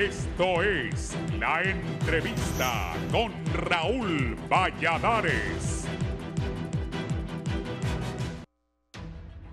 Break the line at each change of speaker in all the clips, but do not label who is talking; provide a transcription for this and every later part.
Esto es La Entrevista con Raúl Valladares.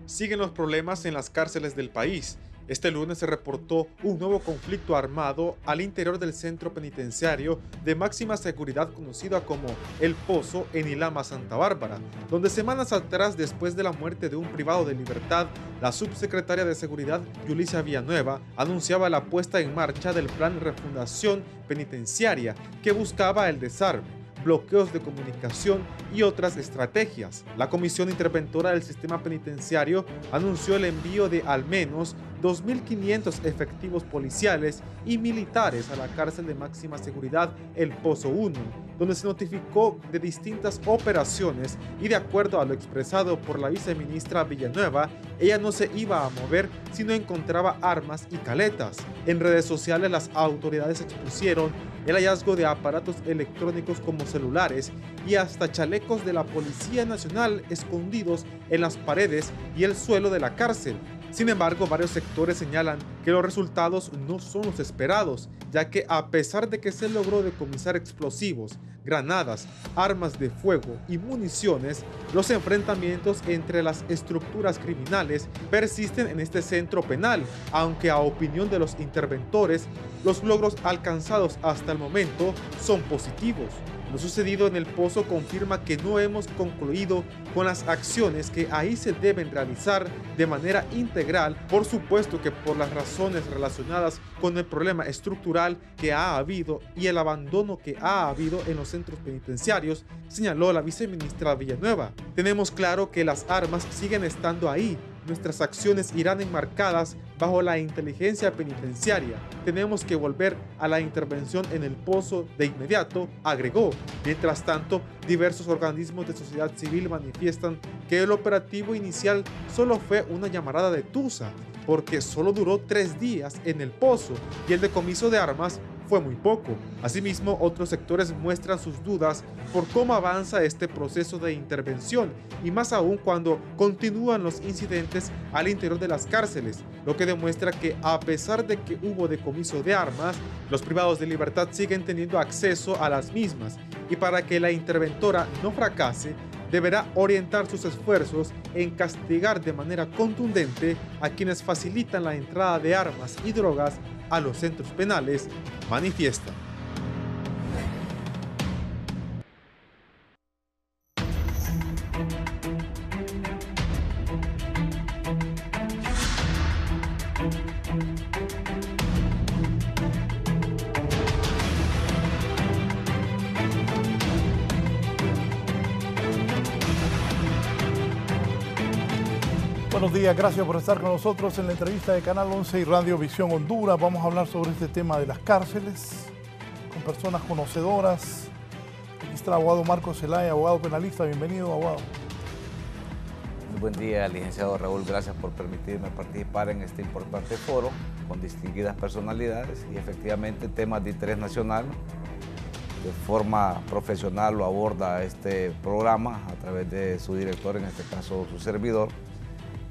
Siguen los problemas en las cárceles del país. Este lunes se reportó un nuevo conflicto armado al interior del centro penitenciario de máxima seguridad conocido como El Pozo en Ilama, Santa Bárbara, donde semanas atrás, después de la muerte de un privado de libertad, la subsecretaria de Seguridad, Yulicia Villanueva, anunciaba la puesta en marcha del Plan Refundación Penitenciaria que buscaba el desarme, bloqueos de comunicación y otras estrategias. La Comisión Interventora del Sistema Penitenciario anunció el envío de al menos 2.500 efectivos policiales y militares a la cárcel de máxima seguridad El Pozo 1, donde se notificó de distintas operaciones y de acuerdo a lo expresado por la viceministra Villanueva, ella no se iba a mover si no encontraba armas y caletas. En redes sociales las autoridades expusieron el hallazgo de aparatos electrónicos como celulares y hasta chalecos de la Policía Nacional escondidos en las paredes y el suelo de la cárcel. Sin embargo, varios sectores señalan que los resultados no son los esperados, ya que a pesar de que se logró decomisar explosivos, granadas, armas de fuego y municiones, los enfrentamientos entre las estructuras criminales persisten en este centro penal, aunque a opinión de los interventores, los logros alcanzados hasta el momento son positivos. Lo sucedido en El Pozo confirma que no hemos concluido con las acciones que ahí se deben realizar de manera integral, por supuesto que por las razones relacionadas con el problema estructural que ha habido y el abandono que ha habido en los centros penitenciarios, señaló la viceministra Villanueva. Tenemos claro que las armas siguen estando ahí. Nuestras acciones irán enmarcadas bajo la inteligencia penitenciaria. Tenemos que volver a la intervención en El Pozo de inmediato, agregó. Mientras tanto, diversos organismos de sociedad civil manifiestan que el operativo inicial solo fue una llamarada de tusa, porque solo duró 3 días en El Pozo y el decomiso de armas fue muy poco. Asimismo, otros sectores muestran sus dudas por cómo avanza este proceso de intervención y más aún cuando continúan los incidentes al interior de las cárceles, lo que demuestra que a pesar de que hubo decomiso de armas, los privados de libertad siguen teniendo acceso a las mismas y para que la interventora no fracase, deberá orientar sus esfuerzos en castigar de manera contundente a quienes facilitan la entrada de armas y drogas a los centros penales, manifiesta.
Buenos días, gracias por estar con nosotros en la entrevista de Canal 11 y Radio Visión Honduras. Vamos a hablar sobre este tema de las cárceles con personas conocedoras. Aquí está el abogado Marcos Zelaya, abogado penalista. Bienvenido, abogado.
Muy buen día, licenciado Raúl. Gracias por permitirme participar en este importante foro con distinguidas personalidades y efectivamente temas de interés nacional. De forma profesional lo aborda este programa a través de su director, en este caso su servidor.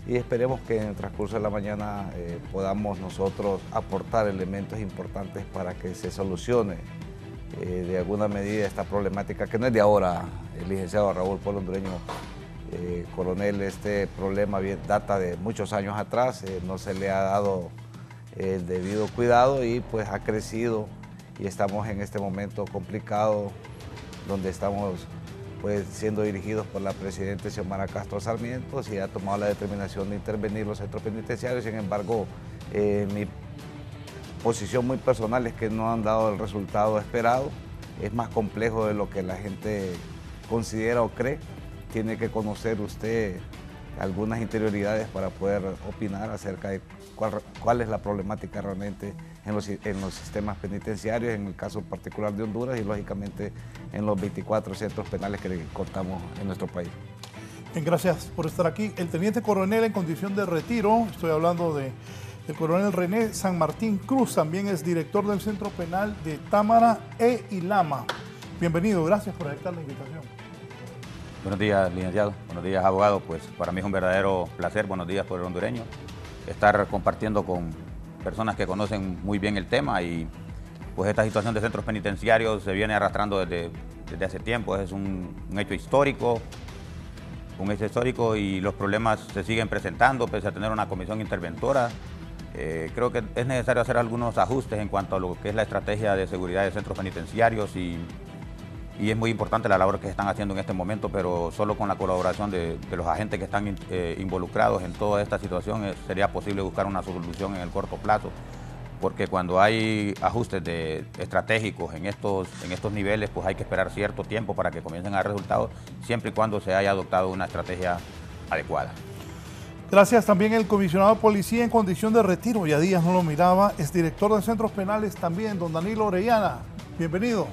Y esperemos que en el transcurso de la mañana podamos nosotros aportar elementos importantes para que se solucione de alguna medida esta problemática, que no es de ahora, el licenciado Raúl, pueblo hondureño, coronel. Este problema data de muchos años atrás, no se le ha dado el debido cuidado y pues ha crecido y estamos en este momento complicado donde estamos pues siendo dirigidos por la presidenta Xiomara Castro Sarmiento. Y ha tomado la determinación de intervenir los centros penitenciarios. Sin embargo, mi posición muy personal es que no han dado el resultado esperado. Es más complejo de lo que la gente considera o cree. Tiene que conocer usted algunas interioridades para poder opinar acerca de cuál es la problemática realmente en los sistemas penitenciarios, en el caso particular de Honduras y lógicamente en los 24 centros penales que contamos en nuestro país.
Bien, gracias por estar aquí. El teniente coronel en condición de retiro, estoy hablando del coronel René San Martín Cruz, también es director del Centro Penal de Támara e Ilama. Bienvenido, gracias por aceptar la invitación.
Buenos días, licenciado. Buenos días, abogado. Pues para mí es un verdadero placer, buenos días por el hondureño, estar compartiendo con personas que conocen muy bien el tema y pues esta situación de centros penitenciarios se viene arrastrando desde hace tiempo. Es un hecho histórico. Y los problemas se siguen presentando pese a tener una comisión interventora. Creo que es necesario hacer algunos ajustes en cuanto a lo que es la estrategia de seguridad de centros penitenciarios y es muy importante la labor que se están haciendo en este momento, pero solo con la colaboración de los agentes que están involucrados en toda esta situación sería posible buscar una solución en el corto plazo, porque cuando hay ajustes estratégicos en estos niveles, pues hay que esperar cierto tiempo para que comiencen a dar resultados, siempre y cuando se haya adoptado una estrategia adecuada.
Gracias. También el comisionado de policía en condición de retiro, ya días no lo miraba, es director de centros penales también, don Danilo Orellana. Bienvenido.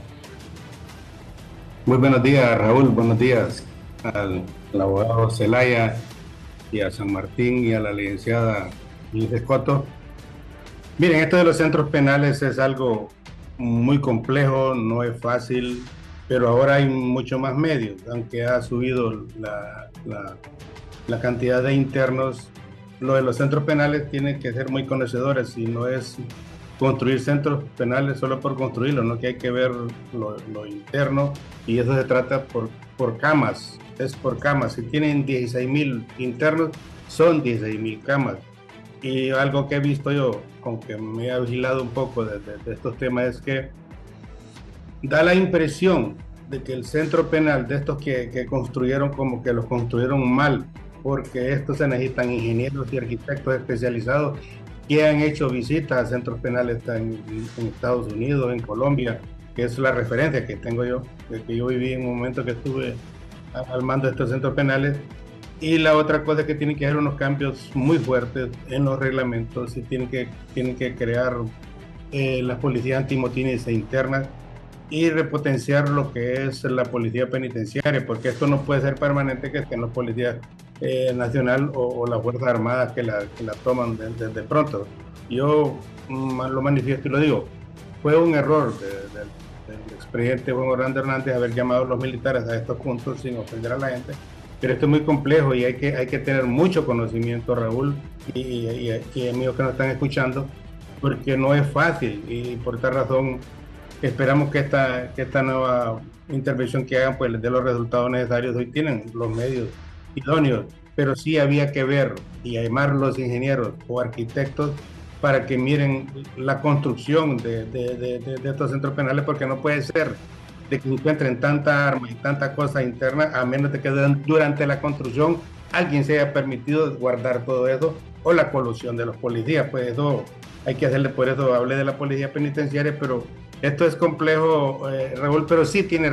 Muy buenos días, Raúl. Buenos días al abogado Zelaya y a San Martín y a la licenciada Luis Escoto. Miren, esto de los centros penales es algo muy complejo, no es fácil, pero ahora hay mucho más medios, aunque ha subido la cantidad de internos. Lo de los centros penales tienen que ser muy conocedores y no es construir centros penales solo por construirlo, ¿no? Que hay que ver lo interno y eso se trata por camas, es por camas. Si tienen 16,000 internos, son 16,000 camas. Y algo que he visto yo, aunque me he vigilado un poco de estos temas, es que da la impresión de que el centro penal de estos que construyeron, como que los construyeron mal, porque estos se necesitan ingenieros y arquitectos especializados que han hecho visitas a centros penales en Estados Unidos, en Colombia, que es la referencia que tengo yo, de que yo viví en un momento que estuve al mando de estos centros penales. Y la otra cosa es que tienen que hacer unos cambios muy fuertes en los reglamentos y tienen que crear las policías antimotines e internas y repotenciar lo que es la policía penitenciaria, porque esto no puede ser permanente, que estén los policías nacional o las Fuerzas Armadas que la toman de pronto. Yo lo manifiesto y lo digo, fue un error del expresidente Juan Orlando Hernández haber llamado a los militares a estos puntos sin ofender a la gente, pero esto es muy complejo y hay que tener mucho conocimiento, Raúl, y amigos que nos están escuchando, porque no es fácil y por esta razón esperamos que esta nueva intervención que hagan pues les dé los resultados necesarios. Hoy tienen los medios idóneos, pero sí había que ver y llamar los ingenieros o arquitectos para que miren la construcción de estos centros penales, porque no puede ser de que encuentren tanta arma y tanta cosa interna, a menos de que durante la construcción alguien se haya permitido guardar todo eso, o la colusión de los policías. Pues eso hay que hacerle, por eso hablé de la policía penitenciaria, pero esto es complejo, Raúl, pero sí tiene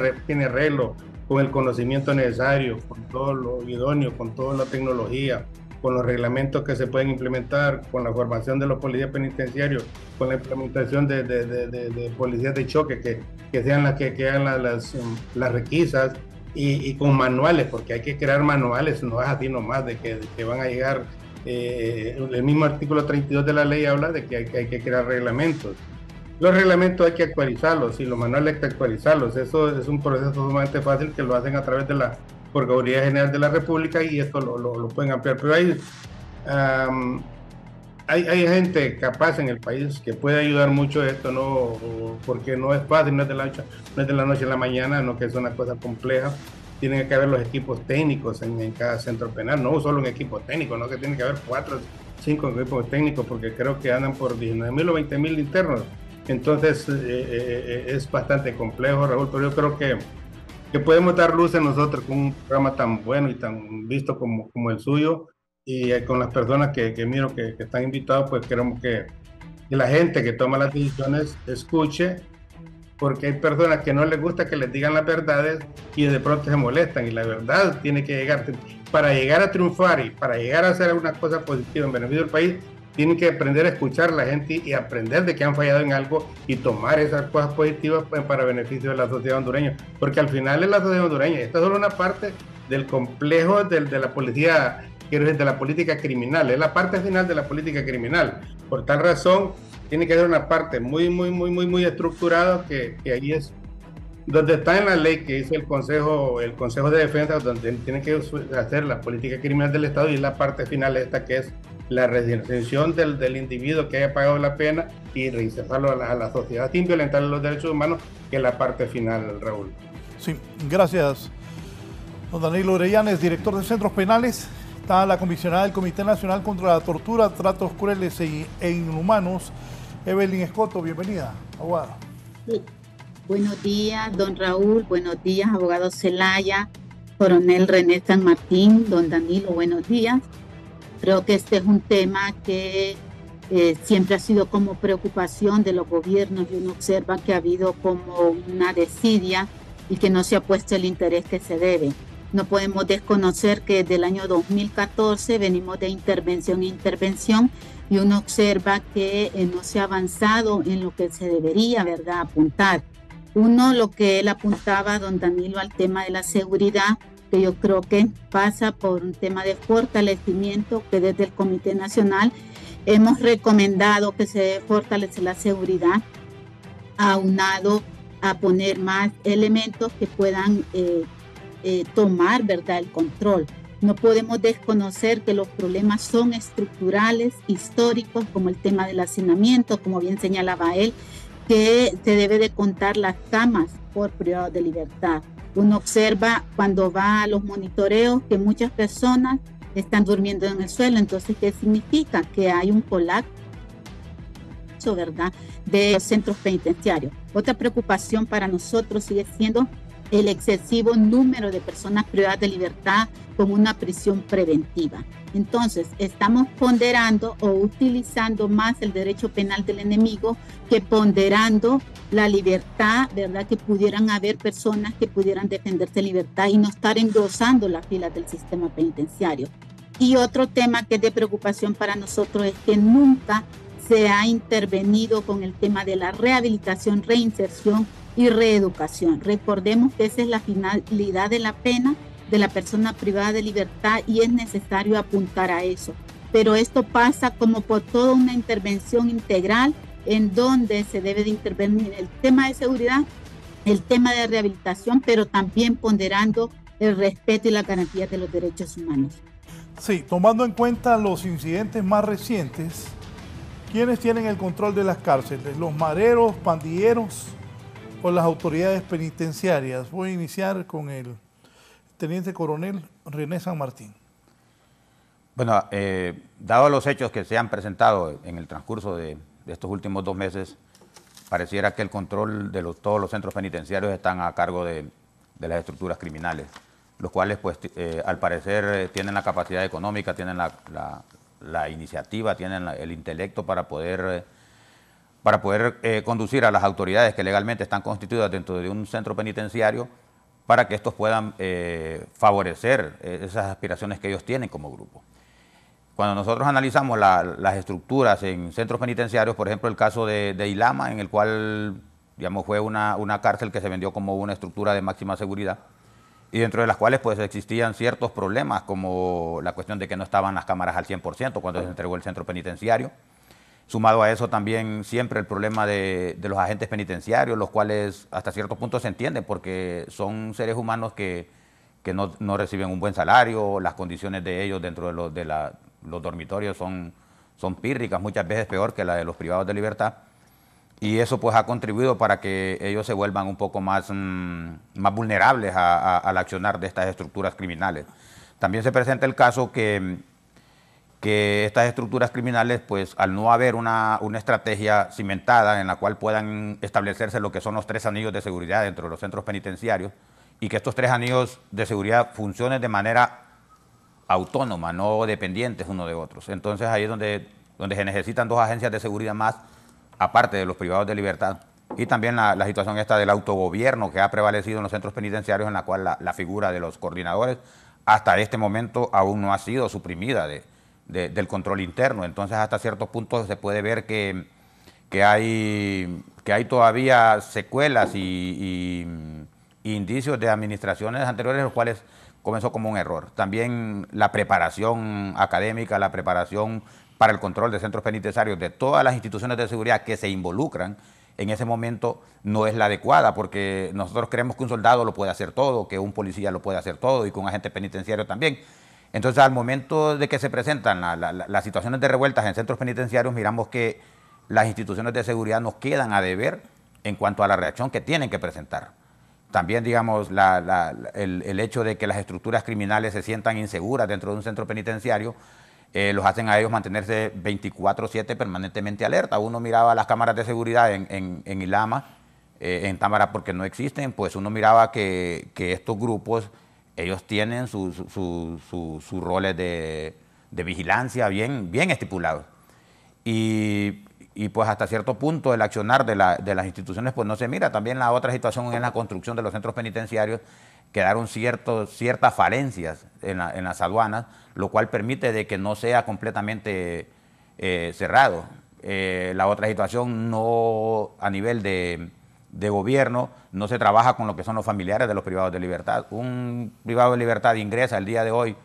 arreglo con el conocimiento necesario, con todo lo idóneo, con toda la tecnología, con los reglamentos que se pueden implementar, con la formación de los policías penitenciarios, con la implementación de policías de choque que sean las que hagan las requisas y con manuales, porque hay que crear manuales, no es así nomás de que van a llegar. El mismo artículo 32 de la ley habla de que hay que crear reglamentos. Los reglamentos hay que actualizarlos y los manuales hay que actualizarlos. Eso es un proceso sumamente fácil que lo hacen a través de la Procuraduría General de la República y esto lo pueden ampliar. Pero hay gente capaz en el país que puede ayudar mucho a esto, ¿no? Porque no es fácil, no es de la noche a la mañana, no, que es una cosa compleja. Tienen que haber los equipos técnicos en cada centro penal, no solo un equipo técnico, no, que tiene que haber 4 o 5 equipos técnicos, porque creo que andan por 19,000 o 20,000 internos. Entonces es bastante complejo, Raúl, pero yo creo que podemos dar luces nosotros con un programa tan bueno y tan visto como el suyo, y con las personas que miro que están invitados, pues queremos que la gente que toma las decisiones escuche, porque hay personas que no les gusta que les digan las verdades y de pronto se molestan, y la verdad tiene que llegar. Para llegar a triunfar y para llegar a hacer una cosa positiva en beneficio del país, tienen que aprender a escuchar a la gente y aprender de que han fallado en algo y tomar esas cosas positivas para beneficio de la sociedad hondureña, porque al final es la sociedad hondureña. Esta es solo una parte del complejo de la policía, quiero decir, de la política criminal, es la parte final de la política criminal. Por tal razón, tiene que ser una parte muy estructurada, que ahí es donde está en la ley que dice el Consejo de Defensa, donde tiene que hacer la política criminal del Estado, y la parte final esta que es la redención del individuo que haya pagado la pena y reinsertarlo a la sociedad sin violentar los derechos humanos, que es la parte final, Raúl.
Sí, gracias. Don Danilo Orellanes, director de Centros Penales. Está la comisionada del Comité Nacional contra la Tortura, Tratos Crueles e Inhumanos, Evelyn Escoto. Bienvenida, abogada.
Buenos días, don Raúl. Buenos días, abogado Zelaya, coronel René San Martín, don Danilo, buenos días. Creo que este es un tema que siempre ha sido como preocupación de los gobiernos, y uno observa que ha habido como una desidia y que no se ha puesto el interés que se debe. No podemos desconocer que desde el año 2014 venimos de intervención en intervención, y uno observa que no se ha avanzado en lo que se debería, ¿verdad?, apuntar. Uno, lo que él apuntaba, don Danilo, al tema de la seguridad, que yo creo que pasa por un tema de fortalecimiento, que desde el Comité Nacional hemos recomendado que se debe fortalecer la seguridad, aunado a poner más elementos que puedan tomar, ¿verdad?, el control. No podemos desconocer que los problemas son estructurales, históricos, como el tema del hacinamiento, como bien señalaba él, que se debe de contar las camas por privados de libertad. Uno observa cuando va a los monitoreos que muchas personas están durmiendo en el suelo. Entonces, ¿qué significa? Que hay un colapso, ¿verdad?, de los centros penitenciarios. Otra preocupación para nosotros sigue siendo el excesivo número de personas privadas de libertad con una prisión preventiva. Entonces, estamos ponderando o utilizando más el derecho penal del enemigo que ponderando la libertad, ¿verdad?, que pudieran haber personas que pudieran defenderse en libertad y no estar engrosando las filas del sistema penitenciario. Y otro tema que es de preocupación para nosotros es que nunca se ha intervenido con el tema de la rehabilitación, reinserción y reeducación. Recordemos que esa es la finalidad de la pena de la persona privada de libertad y es necesario apuntar a eso. Pero esto pasa como por toda una intervención integral en donde se debe de intervenir el tema de seguridad, el tema de rehabilitación, pero también ponderando el respeto y la garantía de los derechos humanos.
Sí, tomando en cuenta los incidentes más recientes, ¿quiénes tienen el control de las cárceles? ¿Los mareros, pandilleros o las autoridades penitenciarias? Voy a iniciar con el teniente coronel René San Martín.
Bueno, dado los hechos que se han presentado en el transcurso de estos últimos 2 meses, pareciera que el control de todos los centros penitenciarios están a cargo de las estructuras criminales, los cuales, pues, al parecer tienen la capacidad económica, tienen la iniciativa, tienen el intelecto para poder conducir a las autoridades que legalmente están constituidas dentro de un centro penitenciario para que estos puedan favorecer esas aspiraciones que ellos tienen como grupo. Cuando nosotros analizamos las estructuras en centros penitenciarios, por ejemplo el caso de Ilama, en el cual, digamos, fue una cárcel que se vendió como una estructura de máxima seguridad, y dentro de las cuales pues existían ciertos problemas, como la cuestión de que no estaban las cámaras al 100% cuando se entregó el centro penitenciario. Sumado a eso también siempre el problema de los agentes penitenciarios, los cuales hasta cierto punto se entienden porque son seres humanos que no reciben un buen salario, las condiciones de ellos dentro de los dormitorios son pírricas, muchas veces peor que la de los privados de libertad. Y eso pues ha contribuido para que ellos se vuelvan un poco más vulnerables al accionar de estas estructuras criminales. También se presenta el caso que estas estructuras criminales, pues al no haber una estrategia cimentada en la cual puedan establecerse lo que son los 3 anillos de seguridad dentro de los centros penitenciarios, y que estos 3 anillos de seguridad funcionen de manera autónoma, no dependientes uno de otros. Entonces ahí es donde se necesitan 2 agencias de seguridad más, aparte de los privados de libertad. Y también la situación esta del autogobierno que ha prevalecido en los centros penitenciarios, en la cual la figura de los coordinadores hasta este momento aún no ha sido suprimida del control interno. Entonces hasta ciertos puntos se puede ver que hay todavía secuelas y indicios de administraciones anteriores, los cuales comenzó como un error. También la preparación académica, la preparación para el control de centros penitenciarios de todas las instituciones de seguridad que se involucran en ese momento no es la adecuada, porque nosotros creemos que un soldado lo puede hacer todo, que un policía lo puede hacer todo y que un agente penitenciario también. Entonces, al momento de que se presentan las situaciones de revueltas en centros penitenciarios, miramos que las instituciones de seguridad nos quedan a deber en cuanto a la reacción que tienen que presentar. También, digamos, el hecho de que las estructuras criminales se sientan inseguras dentro de un centro penitenciario, los hacen a ellos mantenerse 24/7 permanentemente alerta. Uno miraba las cámaras de seguridad en Ilama, en Támara, porque no existen, pues uno miraba que estos grupos, ellos tienen sus roles de vigilancia bien estipulados. Y pues hasta cierto punto el accionar de las instituciones pues no se mira. También la otra situación es la construcción de los centros penitenciarios. Quedaron ciertas falencias en las aduanas, lo cual permite de que no sea completamente cerrado. La otra situación, no a nivel de gobierno, no se trabaja con lo que son los familiares de los privados de libertad. Un privado de libertad ingresa el día de hoy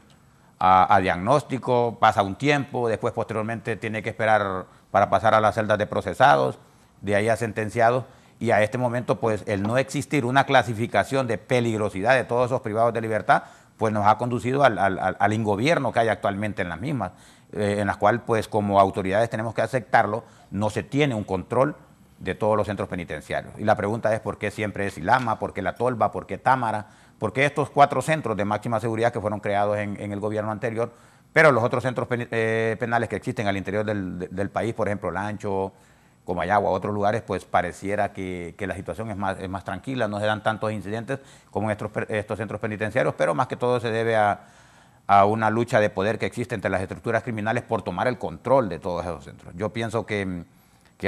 a diagnóstico, pasa un tiempo, después posteriormente tiene que esperar para pasar a las celdas de procesados, de ahí a sentenciados, y a este momento pues el no existir una clasificación de peligrosidad de todos esos privados de libertad pues nos ha conducido al ingobierno que hay actualmente en las mismas, en las cuales pues como autoridades tenemos que aceptarlo, no se tiene un control de todos los centros penitenciarios. Y la pregunta es por qué siempre es Ilama, por qué La Tolva, por qué Támara, por qué estos 4 centros de máxima seguridad que fueron creados en el gobierno anterior, pero los otros centros penales que existen al interior del país, por ejemplo, Lancho, Comayagua, otros lugares, pues pareciera que la situación es más tranquila, no se dan tantos incidentes como en estos centros penitenciarios, pero más que todo se debe a una lucha de poder que existe entre las estructuras criminales por tomar el control de todos esos centros. Yo pienso que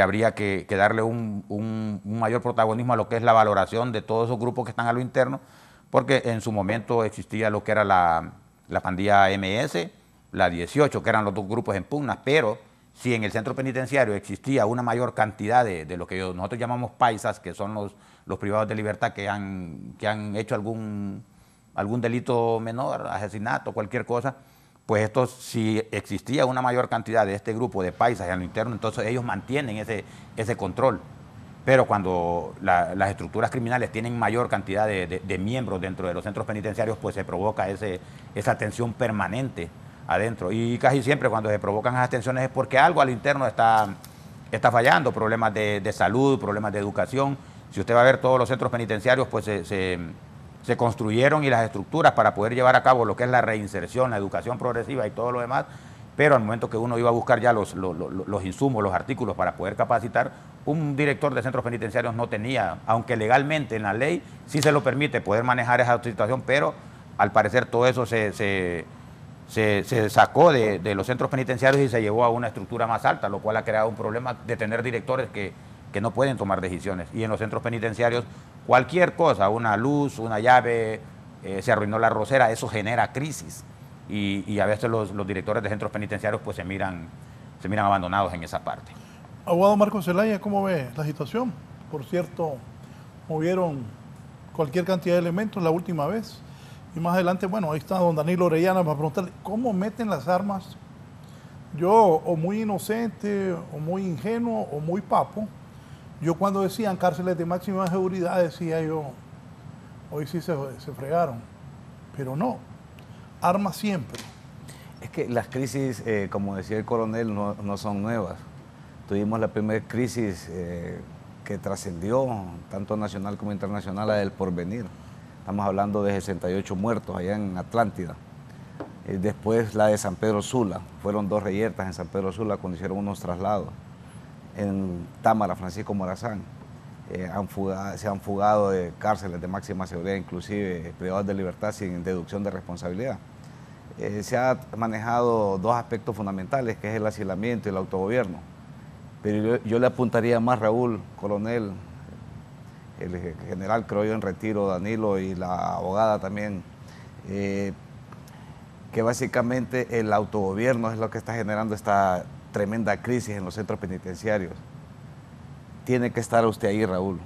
habría que darle un mayor protagonismo a lo que es la valoración de todos esos grupos que están a lo interno, porque en su momento existía lo que era la pandilla MS, la 18, que eran los 2 grupos en pugna, pero si en el centro penitenciario existía una mayor cantidad de lo que nosotros llamamos paisas, que son los privados de libertad que han hecho algún delito menor, asesinato, cualquier cosa, pues si existía una mayor cantidad de este grupo de paisas en lo interno, entonces ellos mantienen ese control. Pero cuando las estructuras criminales tienen mayor cantidad de miembros dentro de los centros penitenciarios, pues se provoca esa tensión permanente adentro. Y casi siempre cuando se provocan esas tensiones es porque algo al interno está fallando, problemas de salud, problemas de educación. Si usted va a ver todos los centros penitenciarios, pues se construyeron y las estructuras para poder llevar a cabo lo que es la reinserción, la educación progresiva y todo lo demás, pero al momento que uno iba a buscar ya los insumos, los artículos para poder capacitar, un director de centros penitenciarios no tenía, aunque legalmente en la ley sí se lo permite poder manejar esa situación, pero al parecer todo eso se sacó de los centros penitenciarios y se llevó a una estructura más alta, lo cual ha creado un problema de tener directores que no pueden tomar decisiones. Y en los centros penitenciarios cualquier cosa, una luz, una llave, se arruinó la rosera, eso genera crisis. Y a veces los directores de centros penitenciarios pues se miran abandonados en esa parte.
Abogado Marcos Zelaya, ¿cómo ve la situación? Por cierto, movieron cualquier cantidad de elementos la última vez. Y más adelante, bueno, ahí está don Danilo Orellana para preguntarle, ¿cómo meten las armas? Yo, o muy inocente, o muy ingenuo, o muy papo, yo cuando decían cárceles de máxima seguridad, decía yo, hoy sí se fregaron. Pero no, armas siempre.
Es que las crisis, como decía el coronel, no son nuevas. Tuvimos la primera crisis que trascendió, tanto nacional como internacional, la del Porvenir. Estamos hablando de 68 muertos allá en Atlántida. Después la de San Pedro Sula. Fueron 2 reyertas en San Pedro Sula cuando hicieron unos traslados. En Támara, Francisco Morazán. Se han fugado de cárceles de máxima seguridad, inclusive privados de libertad sin deducción de responsabilidad. Se ha manejado 2 aspectos fundamentales, que es el asilamiento y el autogobierno. Pero yo le apuntaría más, Raúl, coronel, el general, creo yo, en retiro, Danilo, y la abogada también, que básicamente el autogobierno es lo que está generando esta tremenda crisis en los centros penitenciarios. Tiene que estar usted ahí, Raúl.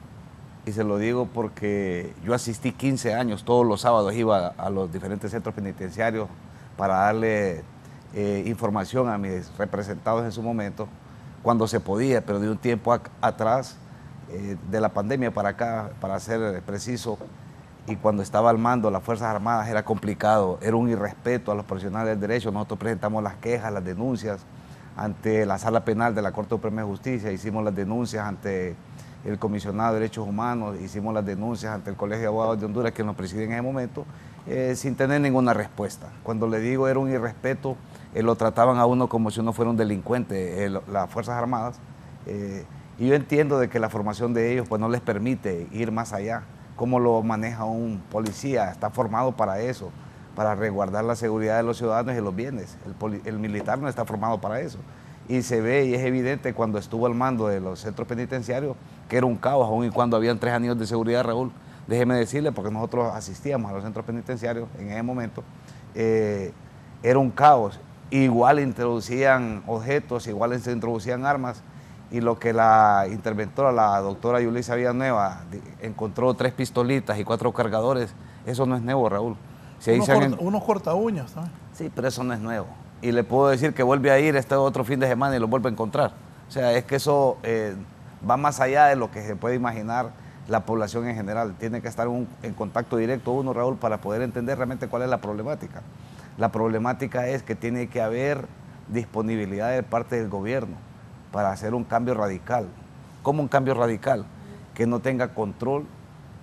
Y se lo digo porque yo asistí 15 años, todos los sábados iba a los diferentes centros penitenciarios para darle información a mis representados en su momento, cuando se podía, pero de un tiempo atrás, de la pandemia para acá, para ser preciso, y cuando estaba al mando las Fuerzas Armadas era complicado, era un irrespeto a los profesionales del derecho. Nosotros presentamos las quejas, las denuncias ante la Sala Penal de la Corte Suprema de Justicia, hicimos las denuncias ante el Comisionado de Derechos Humanos, hicimos las denuncias ante el Colegio de Abogados de Honduras, que nos preside en ese momento, sin tener ninguna respuesta. Cuando le digo era un irrespeto, lo trataban a uno como si uno fuera un delincuente, las Fuerzas Armadas, y yo entiendo de que la formación de ellos pues no les permite ir más allá. ¿Cómo lo maneja un policía? Está formado para eso, para resguardar la seguridad de los ciudadanos y los bienes. El militar no está formado para eso. Y se ve y es evidente cuando estuvo al mando de los centros penitenciarios que era un caos, aun y cuando habían 3 anillos de seguridad, Raúl. Déjeme decirle, porque nosotros asistíamos a los centros penitenciarios en ese momento, era un caos. Igual introducían objetos, igual se introducían armas, y lo que la interventora, la doctora Yulisa Villanueva, encontró 3 pistolitas y 4 cargadores, eso no es nuevo, Raúl. Si
unos corta uñas también.
Sí, pero eso no es nuevo. Y le puedo decir que vuelve a ir este otro fin de semana y lo vuelve a encontrar. O sea, es que eso va más allá de lo que se puede imaginar la población en general. Tiene que estar en contacto directo uno, Raúl, para poder entender realmente cuál es la problemática. La problemática es que tiene que haber disponibilidad de parte del gobierno para hacer un cambio radical. ¿Cómo un cambio radical? Que no tenga control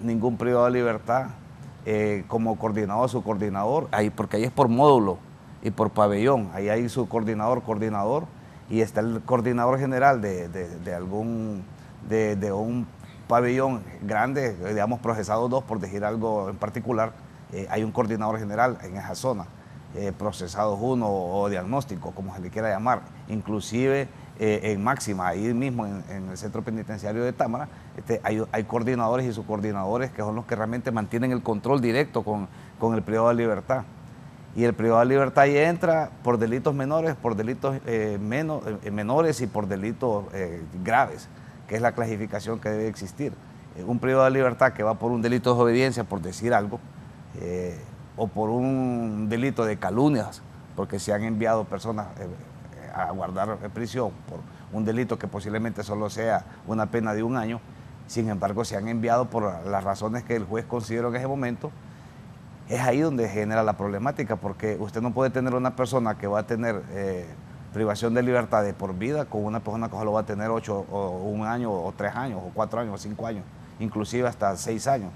ningún privado de libertad como coordinador o subcoordinador, porque ahí es por módulo y por pabellón. Ahí hay su coordinador, y está el coordinador general de un pabellón grande, digamos procesado 2, por decir algo en particular. Hay un coordinador general en esa zona, procesados 1 o diagnóstico, como se le quiera llamar. Inclusive en Máxima, ahí mismo en el centro penitenciario de Támara, hay coordinadores y subcoordinadores que son los que realmente mantienen el control directo con el privado de libertad. Y el privado de libertad ahí entra por delitos menores, por delitos menores y por delitos graves, que es la clasificación que debe existir. Un privado de libertad que va por un delito de desobediencia, por decir algo, o por un delito de calumnias, porque se han enviado personas a guardar prisión por un delito que posiblemente solo sea una pena de 1 año, sin embargo se han enviado por las razones que el juez consideró en ese momento. Es ahí donde genera la problemática, porque usted no puede tener una persona que va a tener privación de libertad de por vida con una persona que solo va a tener 8 o 1 año o 3 años o 4 años o 5 años, inclusive hasta 6 años.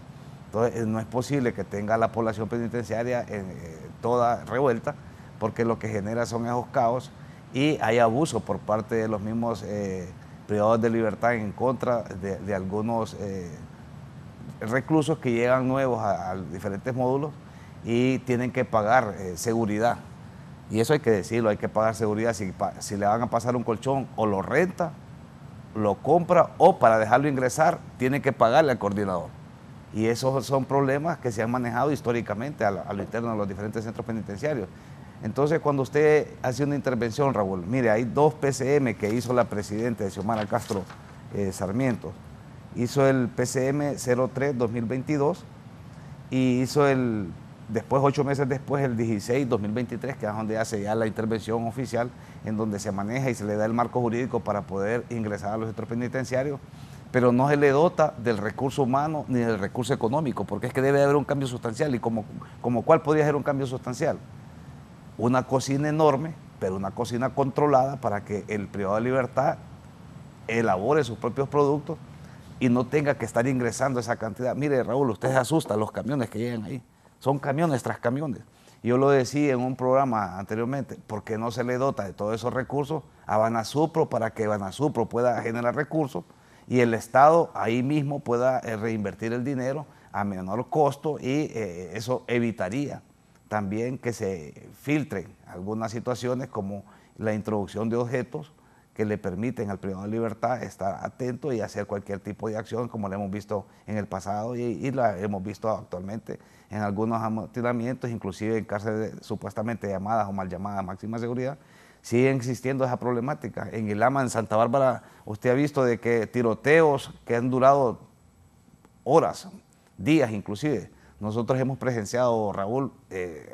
Entonces no es posible que tenga la población penitenciaria toda revuelta, porque lo que genera son esos caos y hay abuso por parte de los mismos privados de libertad en contra de algunos reclusos que llegan nuevos a diferentes módulos y tienen que pagar seguridad. Y eso hay que decirlo, hay que pagar seguridad. Si le van a pasar un colchón, o lo renta, lo compra, o para dejarlo ingresar, tiene que pagarle al coordinador. Y esos son problemas que se han manejado históricamente a lo interno de los diferentes centros penitenciarios. Entonces, cuando usted hace una intervención, Raúl, mire, hay 2 PCM que hizo la presidenta Xiomara Castro Sarmiento. Hizo el PCM 03-2022 y hizo después, 8 meses después, el 16-2023, que es donde hace ya la intervención oficial, en donde se maneja y se le da el marco jurídico para poder ingresar a los centros penitenciarios, pero no se le dota del recurso humano ni del recurso económico, porque es que debe haber un cambio sustancial. ¿Y como cuál podría ser un cambio sustancial? Una cocina enorme, pero una cocina controlada para que el privado de libertad elabore sus propios productos y no tenga que estar ingresando esa cantidad. Mire, Raúl, usted se asusta los camiones que llegan ahí. Son camiones tras camiones. Yo lo decía en un programa anteriormente, ¿por qué no se le dota de todos esos recursos a Banasupro para que Banasupro pueda generar recursos y el Estado ahí mismo pueda reinvertir el dinero a menor costo y eso evitaría también que se filtren algunas situaciones como la introducción de objetos que le permiten al privado de libertad estar atento y hacer cualquier tipo de acción, como lo hemos visto en el pasado y la hemos visto actualmente en algunos amotinamientos, inclusive en cárceles supuestamente llamadas o mal llamadas máxima seguridad. Sigue existiendo esa problemática. En Ilama, en Santa Bárbara, usted ha visto de que tiroteos que han durado horas, días inclusive. Nosotros hemos presenciado, Raúl,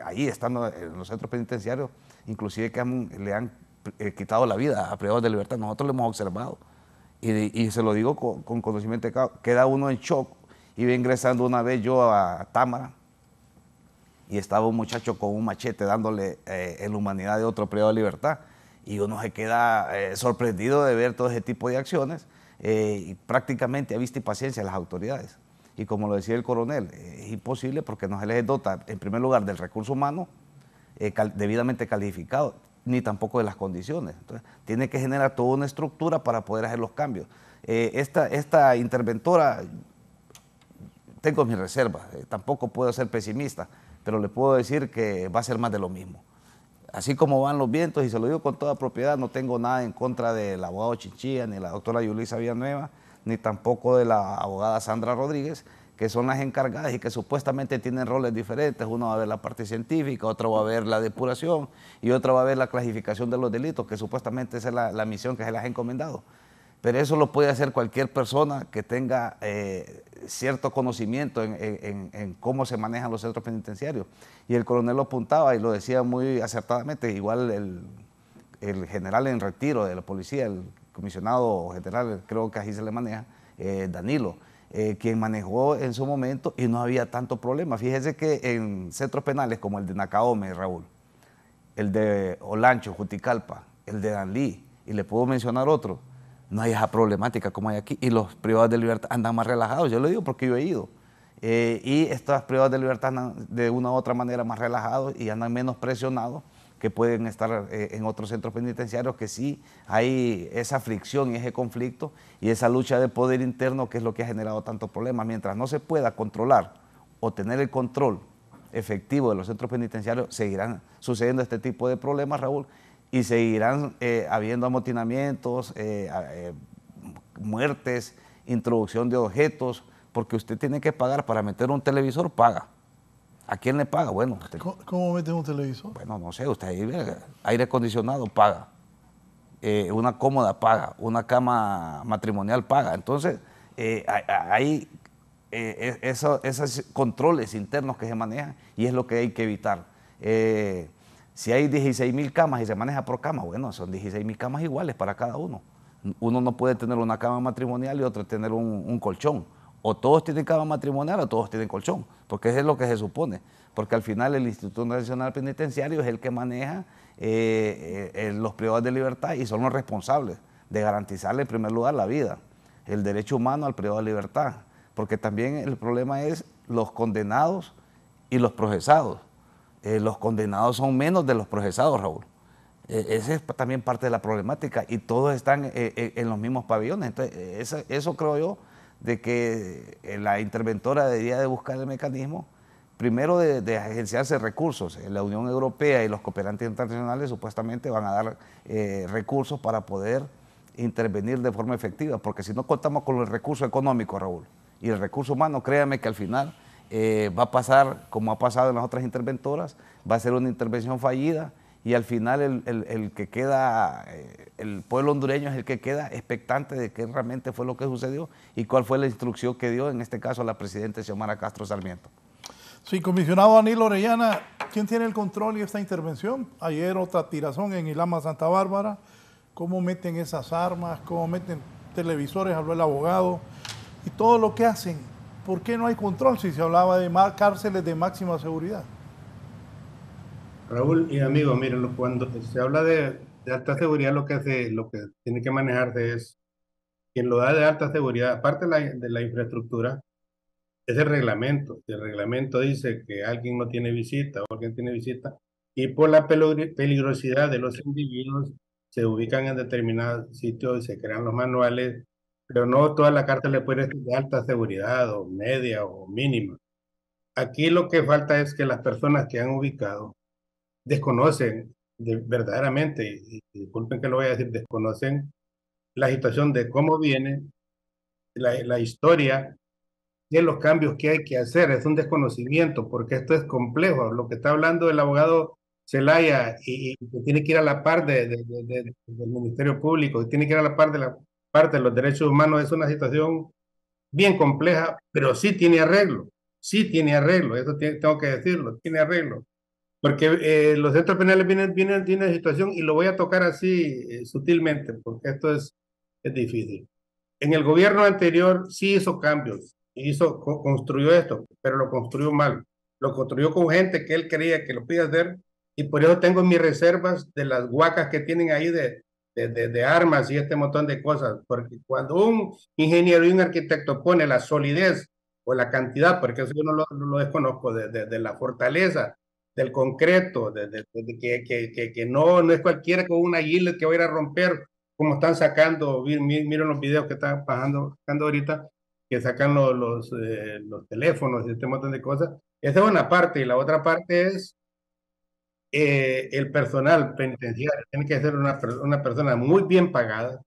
ahí estando en los centros penitenciarios, inclusive que le han quitado la vida a privados de libertad. Nosotros lo hemos observado y se lo digo con conocimiento de causa. Queda uno en shock Iba ingresando una vez yo a Támara y estaba un muchacho con un machete dándole en la humanidad de otro privado de libertad. Y uno se queda sorprendido de ver todo ese tipo de acciones y prácticamente a vista y paciencia a las autoridades. Y como lo decía el coronel, es imposible porque no se les dota, en primer lugar, del recurso humano debidamente calificado, ni tampoco de las condiciones. Entonces, tiene que generar toda una estructura para poder hacer los cambios. Esta interventora, tengo mis reservas, tampoco puedo ser pesimista, pero le puedo decir que va a ser más de lo mismo. Así como van los vientos, y se lo digo con toda propiedad, no tengo nada en contra del abogado Chinchilla, ni la doctora Yulisa Villanueva, ni tampoco de la abogada Sandra Rodríguez, que son las encargadas y que supuestamente tienen roles diferentes. Uno va a ver la parte científica, otro va a ver la depuración y otro va a ver la clasificación de los delitos, que supuestamente esa es la misión que se les ha encomendado. Pero eso lo puede hacer cualquier persona que tenga cierto conocimiento en cómo se manejan los centros penitenciarios. Y el coronel lo apuntaba y lo decía muy acertadamente, igual el general en retiro de la policía, el comisionado general, creo que así se le maneja, Danilo, quien manejó en su momento y no había tanto problema. Fíjese que en centros penales como el de Nacaome, Raúl, el de Olancho, Juticalpa, el de Danlí, y le puedo mencionar otro, no hay esa problemática como hay aquí, y los privados de libertad andan más relajados. Yo lo digo porque yo he ido, y estos privados de libertad andan de una u otra manera más relajados y andan menos presionados que pueden estar en otros centros penitenciarios, que sí hay esa fricción y ese conflicto y esa lucha de poder interno, que es lo que ha generado tantos problemas. Mientras no se pueda controlar o tener el control efectivo de los centros penitenciarios, seguirán sucediendo este tipo de problemas, Raúl, y seguirán habiendo amotinamientos, muertes, introducción de objetos, porque usted tiene que pagar para meter un televisor, paga. ¿A quién le paga? Bueno, usted,
¿Cómo mete un televisor?
bueno, no sé, usted ahí ve, aire acondicionado paga, una cómoda paga, una cama matrimonial paga. Entonces, hay esos controles internos que se manejan y es lo que hay que evitar. Si hay 16,000 camas y se maneja por cama, bueno, son 16,000 camas iguales para cada uno. Uno no puede tener una cama matrimonial y otro tener un colchón. O todos tienen cama matrimonial o todos tienen colchón, porque eso es lo que se supone. Porque al final el Instituto Nacional Penitenciario es el que maneja los privados de libertad y son los responsables de garantizarle en primer lugar la vida, el derecho humano al privado de libertad. Porque también el problema es los condenados y los procesados. Los condenados son menos de los procesados, Raúl. Esa es también parte de la problemática y todos están en los mismos pabellones. Entonces, eso creo yo, de que la interventora debería de buscar el mecanismo, primero de agenciarse recursos. La Unión Europea y los cooperantes internacionales supuestamente van a dar recursos para poder intervenir de forma efectiva, porque si no contamos con el recurso económico, Raúl, y el recurso humano, créame que al final va a pasar como ha pasado en las otras interventoras, va a ser una intervención fallida y al final el que queda, el pueblo hondureño es el que queda expectante de qué realmente fue lo que sucedió y cuál fue la instrucción que dio, en este caso, la presidenta Xiomara Castro Sarmiento.
Sí, comisionado Danilo Orellana, ¿quién tiene el control de esta intervención? Ayer otra tirazón en Ilama, Santa Bárbara. ¿Cómo meten esas armas? ¿Cómo meten televisores? Habló el abogado. Y todo lo que hacen. ¿Por qué no hay control si se hablaba de cárceles de máxima seguridad?
Raúl y amigos, miren, cuando se habla de alta seguridad, lo que tiene que manejarse es, quien lo da de alta seguridad, aparte de la infraestructura, es el reglamento. El reglamento dice que alguien no tiene visita o alguien tiene visita, y por la peligrosidad de los individuos se ubican en determinados sitios y se crean los manuales, pero no toda la cárcel puede ser de alta seguridad o media o mínima. Aquí lo que falta es que las personas que han ubicado desconocen verdaderamente, y disculpen que lo voy a decir, desconocen la situación de cómo viene la historia de los cambios que hay que hacer. Es un desconocimiento, porque esto es complejo. Lo que está hablando el abogado Zelaya y que tiene que ir a la par del Ministerio Público, y tiene que ir a la par de la parte de los derechos humanos, es una situación bien compleja, pero sí tiene arreglo. Sí tiene arreglo, eso tengo que decirlo, tiene arreglo. Porque los centros penales vienen de una situación, y lo voy a tocar así sutilmente, porque esto es difícil. En el gobierno anterior sí hizo cambios construyó esto, pero lo construyó mal. Lo construyó con gente que él creía que lo podía hacer, y por eso tengo mis reservas de las huacas que tienen ahí de armas y este montón de cosas, porque cuando un ingeniero y un arquitecto pone la solidez o la cantidad, porque eso yo no lo desconozco, de la fortaleza, del concreto, que no es cualquiera con una gilet que va a ir a romper, como están sacando, miren los videos que están sacando ahorita, que sacan los teléfonos y este montón de cosas. Esa es una parte, y la otra parte es el personal penitenciario. Tiene que ser una persona muy bien pagada,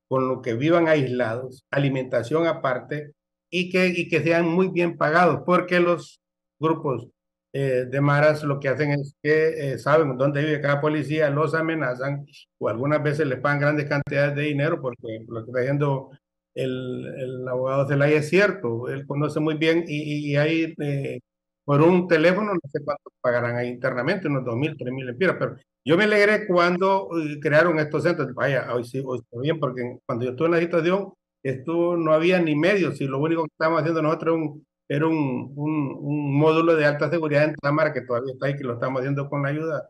con lo que vivan aislados, alimentación aparte, y que sean muy bien pagados, porque los grupos de maras lo que hacen es que saben dónde vive cada policía, los amenazan, o algunas veces les pagan grandes cantidades de dinero, porque lo que está diciendo el abogado Zelaya es cierto, él conoce muy bien, y hay por un teléfono, no sé cuánto pagarán ahí internamente, unos 2.000, 3.000 lempiras, pero yo me alegré cuando crearon estos centros. Vaya, hoy sí, hoy está bien, porque cuando yo estuve en la situación, esto no había ni medios, y lo único que estábamos haciendo nosotros era un módulo de alta seguridad en Támara, que todavía está ahí, que lo estamos haciendo con la ayuda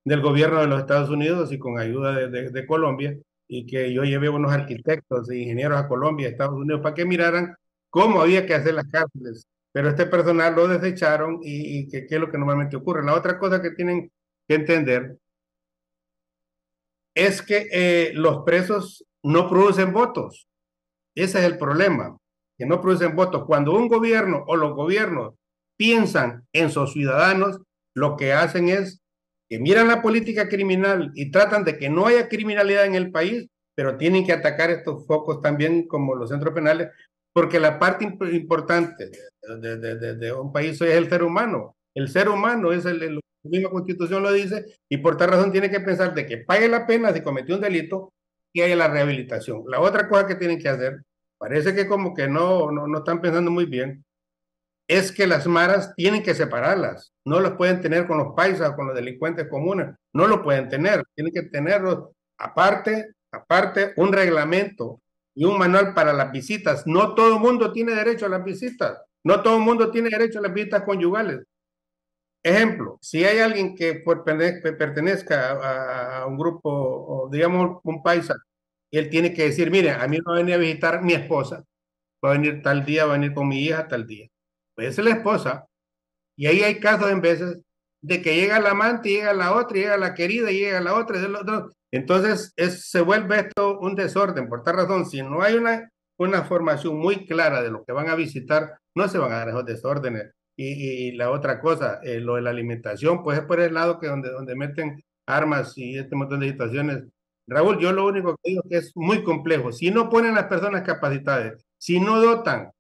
del gobierno de los Estados Unidos y con ayuda de Colombia, y que yo llevé unos arquitectos e ingenieros a Colombia, a Estados Unidos, para que miraran cómo había que hacer las cárceles. Pero este personal lo desecharon, y que es lo que normalmente ocurre. La otra cosa que tienen que entender es que los presos no producen votos. Ese es el problema, que no producen votos. Cuando un gobierno o los gobiernos piensan en sus ciudadanos, lo que hacen es que miran la política criminal y tratan de que no haya criminalidad en el país, pero tienen que atacar estos focos también, como los centros penales, porque la parte importante de un país es el ser humano. El ser humano es la misma Constitución lo dice, y por tal razón tiene que pensar de que pague la pena si cometió un delito y haya la rehabilitación. La otra cosa que tienen que hacer, parece que como que no están pensando muy bien, es que las maras tienen que separarlas. No las pueden tener con los paisas o con los delincuentes comunes. No lo pueden tener. Tienen que tenerlos aparte, un reglamento y un manual para las visitas. No todo el mundo tiene derecho a las visitas. No todo el mundo tiene derecho a las visitas conyugales. Ejemplo, si hay alguien que pertenezca a un grupo, o digamos un paisa, él tiene que decir, mire, a mí me va a venir a visitar mi esposa, va a venir tal día, va a venir con mi hija tal día. Pues esa es la esposa. Y ahí hay casos en veces de que llega la amante, llega la otra, llega la querida, llega la otra. Entonces se vuelve esto un desorden. Por tal razón, si no hay una formación muy clara de lo que van a visitar, no se van a dar esos desórdenes. Y la otra cosa, lo de la alimentación, pues es por el lado que donde meten armas y este montón de situaciones. Raúl, yo lo único que digo es que es muy complejo. Si no ponen las personas capacitadas, si no dotan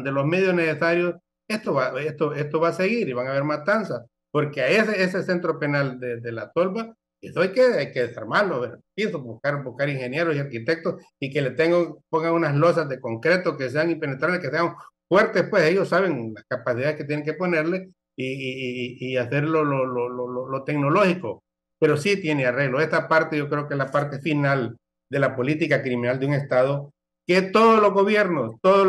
de los medios necesarios, esto va a seguir, y van a haber matanzas, porque a ese centro penal de La Tolva, eso hay que desarmarlo, buscar ingenieros y arquitectos, y que pongan unas losas de concreto que sean impenetrables, que sean fuertes, pues ellos saben las capacidades que tienen que ponerle, y hacerlo lo tecnológico, pero sí tiene arreglo. Esta parte yo creo que es la parte final de la política criminal de un Estado, que todos los gobiernos lo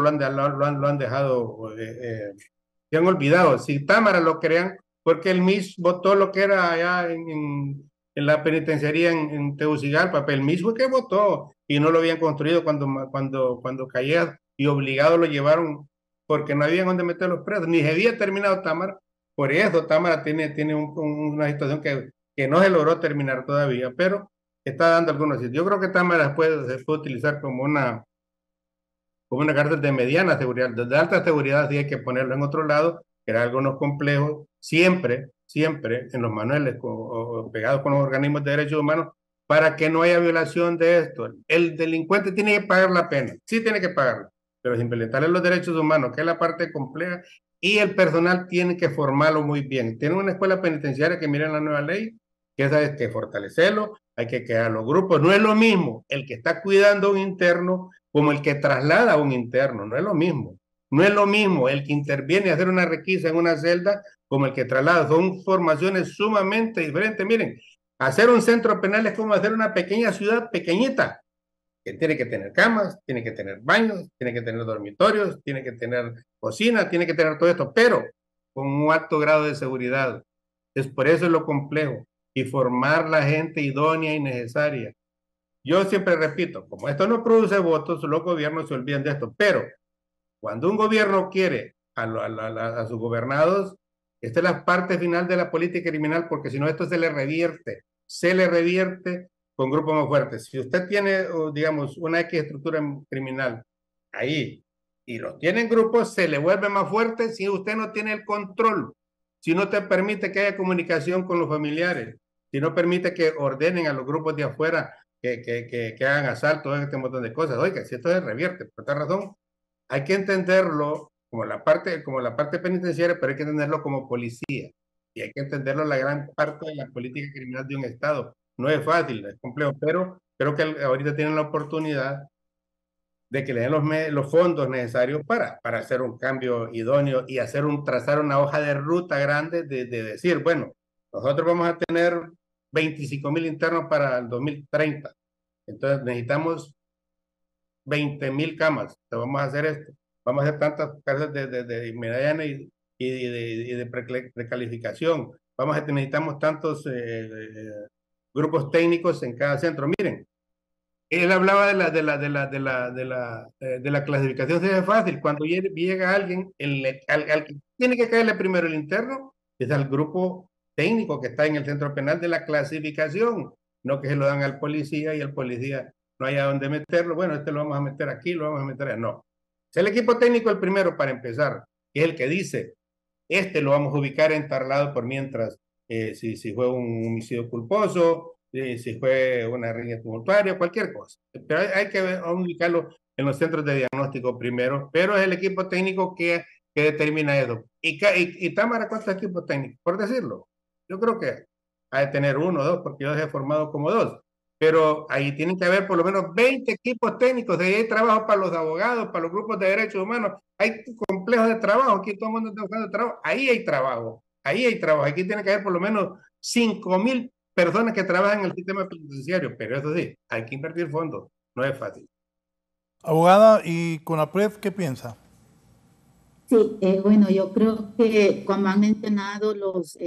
han dejado, se han olvidado. Si Támara lo crean, porque el MIS votó lo que era allá en la penitenciaría en Tegucigalpa, pero el MIS fue que votó, y no lo habían construido cuando caía, y obligado lo llevaron, porque no había donde meter los presos, ni se había terminado Támara. Por eso Támara tiene una situación que no se logró terminar todavía, pero está dando algunos sitios. Yo creo que Támara se puede utilizar como una cárcel de mediana seguridad. De alta seguridad sí hay que ponerlo en otro lado, crear algunos complejos, siempre en los manuales o pegados con los organismos de derechos humanos, para que no haya violación de esto. El delincuente tiene que pagar la pena, sí tiene que pagarla, pero sin implementarle los derechos humanos, que es la parte compleja, y el personal tiene que formarlo muy bien. Tiene una escuela penitenciaria que miren la nueva ley, que esa es que fortalecerlo, hay que crear los grupos. No es lo mismo el que está cuidando a un interno como el que traslada a un interno, no es lo mismo. No es lo mismo el que interviene a hacer una requisa en una celda como el que traslada. Son formaciones sumamente diferentes. Miren, hacer un centro penal es como hacer una pequeña ciudad pequeñita. que tiene que tener camas, tiene que tener baños, tiene que tener dormitorios, tiene que tener cocina, tiene que tener todo esto, pero con un alto grado de seguridad. Es por eso lo complejo, y formar la gente idónea y necesaria. Yo siempre repito, como esto no produce votos, los gobiernos se olvidan de esto, pero cuando un gobierno quiere a sus gobernados, esta es la parte final de la política criminal, porque si no esto se le revierte con grupos más fuertes. Si usted tiene, digamos, una X estructura criminal ahí y los tiene en grupos, se le vuelve más fuerte si usted no tiene el control, si no te permite que haya comunicación con los familiares, si no permite que ordenen a los grupos de afuera que hagan asaltos, este montón de cosas. Oiga, si esto se revierte, por esta razón, hay que entenderlo como la parte penitenciaria, pero hay que entenderlo como policía. Y hay que entenderlo la gran parte de la política criminal de un Estado. No es fácil, es complejo, pero creo que ahorita tienen la oportunidad de que le den los fondos necesarios para hacer un cambio idóneo y trazar una hoja de ruta grande de decir, bueno, nosotros vamos a tener 25,000 internos para el 2030. Entonces necesitamos 20,000 camas. Entonces vamos a hacer esto. Vamos a hacer tantas cárceles de mediana y de precalificación. Necesitamos tantos grupos técnicos en cada centro. Miren, él hablaba de la clasificación. Se ve fácil. Cuando llega alguien, al que tiene que caerle primero el interno es al grupo técnico que está en el centro penal de la clasificación, no que se lo dan al policía y el policía no haya dónde meterlo. Bueno, este lo vamos a meter aquí, lo vamos a meter allá. No. Es el equipo técnico el primero para empezar, que es el que dice, lo vamos a ubicar en tal lado por mientras, si fue un homicidio culposo, si fue una riña tumultuaria, cualquier cosa. Pero hay que ubicarlo en los centros de diagnóstico primero, pero es el equipo técnico que determina eso. ¿Y Támara cuántos equipos técnicos? Por decirlo. Yo creo que hay de tener 1 o 2, porque yo he formado como 2. Pero ahí tienen que haber por lo menos 20 equipos técnicos. Ahí hay trabajo para los abogados, para los grupos de derechos humanos. Hay complejos de trabajo. Aquí todo el mundo está buscando trabajo. Ahí hay trabajo. Aquí tiene que haber por lo menos 5,000 personas que trabajan en el sistema penitenciario. Pero eso sí, hay que invertir fondos. No es fácil.
Abogada, ¿y CONAPRED qué piensa?
Sí, bueno, yo creo que como han mencionado los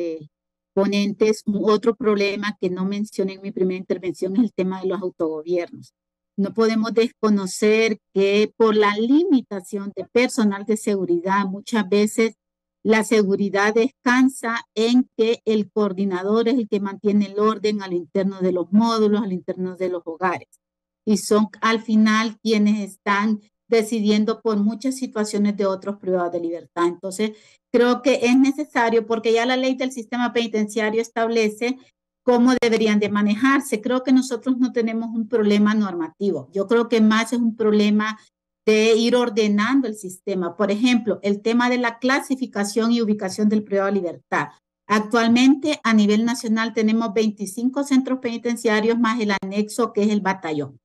ponentes, otro problema que no mencioné en mi primera intervención es el tema de los autogobiernos. No podemos desconocer que por la limitación de personal de seguridad, muchas veces la seguridad descansa en que el coordinador es el que mantiene el orden al interno de los módulos, al interno de los hogares. Y son al final quienes están decidiendo por muchas situaciones de otros privados de libertad. Entonces, creo que es necesario, porque ya la ley del sistema penitenciario establece cómo deberían de manejarse. Creo que nosotros no tenemos un problema normativo. Yo creo que más es un problema de ir ordenando el sistema. Por ejemplo, el tema de la clasificación y ubicación del privado de libertad. Actualmente, a nivel nacional, tenemos 25 centros penitenciarios más el anexo, que es el batallón.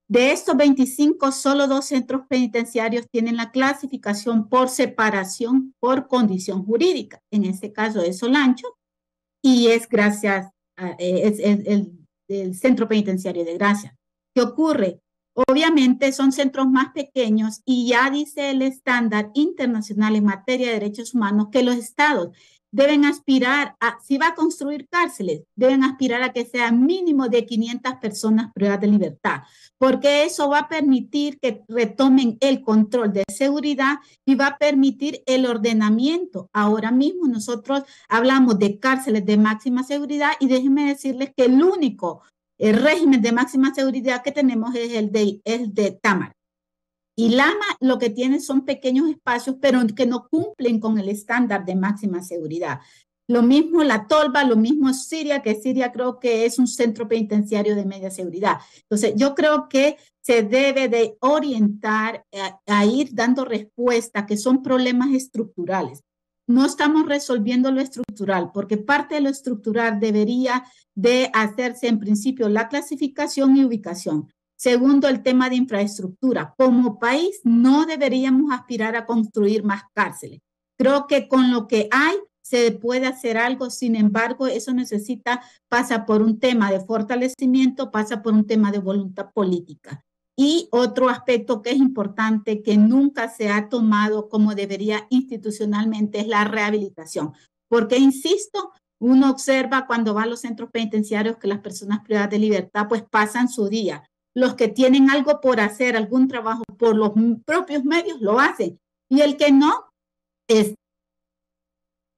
De estos 25, solo 2 centros penitenciarios tienen la clasificación por separación por condición jurídica. En este caso es Olancho y es gracias a el centro penitenciario de Gracia. ¿Qué ocurre? Obviamente son centros más pequeños y ya dice el estándar internacional en materia de derechos humanos que los estados deben aspirar a, si va a construir cárceles, deben aspirar a que sea mínimo de 500 personas privadas de libertad, porque eso va a permitir que retomen el control de seguridad y va a permitir el ordenamiento. Ahora mismo nosotros hablamos de cárceles de máxima seguridad y déjenme decirles que el único régimen de máxima seguridad que tenemos es el de Támara. Y Lama lo que tiene son pequeños espacios, pero que no cumplen con el estándar de máxima seguridad. Lo mismo La Tolva, lo mismo Siria, que Siria creo que es un centro penitenciario de media seguridad. Entonces, yo creo que se debe de orientar a ir dando respuesta, que son problemas estructurales. No estamos resolviendo lo estructural, porque parte de lo estructural debería de hacerse en principio la clasificación y ubicación. Segundo, el tema de infraestructura. Como país no deberíamos aspirar a construir más cárceles. Creo que con lo que hay se puede hacer algo, sin embargo, eso pasa por un tema de fortalecimiento, pasa por un tema de voluntad política. Y otro aspecto que es importante, que nunca se ha tomado como debería institucionalmente, es la rehabilitación. Porque, insisto, uno observa cuando va a los centros penitenciarios que las personas privadas de libertad pues pasan su día. Los que tienen algo por hacer, algún trabajo por los propios medios, lo hacen. Y el que no, es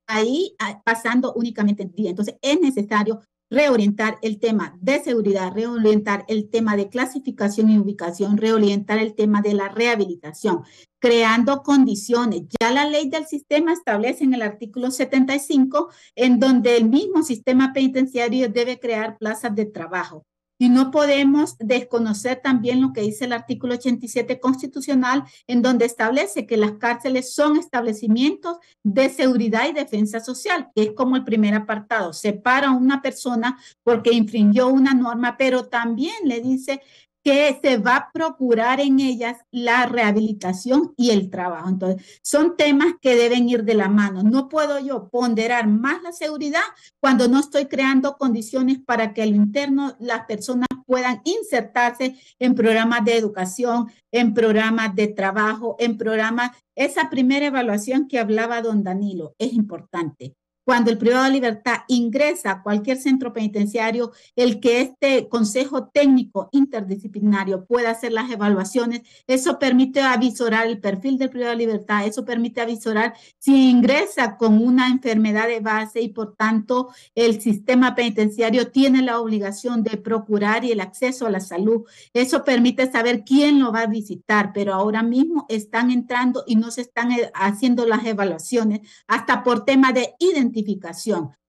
ahí pasando únicamente el día. Entonces es necesario reorientar el tema de seguridad, reorientar el tema de clasificación y ubicación, reorientar el tema de la rehabilitación, creando condiciones. Ya la ley del sistema establece en el artículo 75, en donde el mismo sistema penitenciario debe crear plazas de trabajo. Y no podemos desconocer también lo que dice el artículo 87 constitucional, en donde establece que las cárceles son establecimientos de seguridad y defensa social, que es como el primer apartado. Separa a una persona porque infringió una norma, pero también le dice que se va a procurar en ellas la rehabilitación y el trabajo. Entonces, son temas que deben ir de la mano. No puedo yo ponderar más la seguridad cuando no estoy creando condiciones para que a lo interno las personas puedan insertarse en programas de educación, en programas de trabajo, en programas. Esa primera evaluación que hablaba don Danilo es importante. Cuando el privado de libertad ingresa a cualquier centro penitenciario, el que este consejo técnico interdisciplinario pueda hacer las evaluaciones, eso permite avisorar el perfil del privado de libertad, eso permite avisorar si ingresa con una enfermedad de base y por tanto el sistema penitenciario tiene la obligación de procurar y el acceso a la salud. Eso permite saber quién lo va a visitar, pero ahora mismo están entrando y no se están haciendo las evaluaciones hasta por tema de identificación.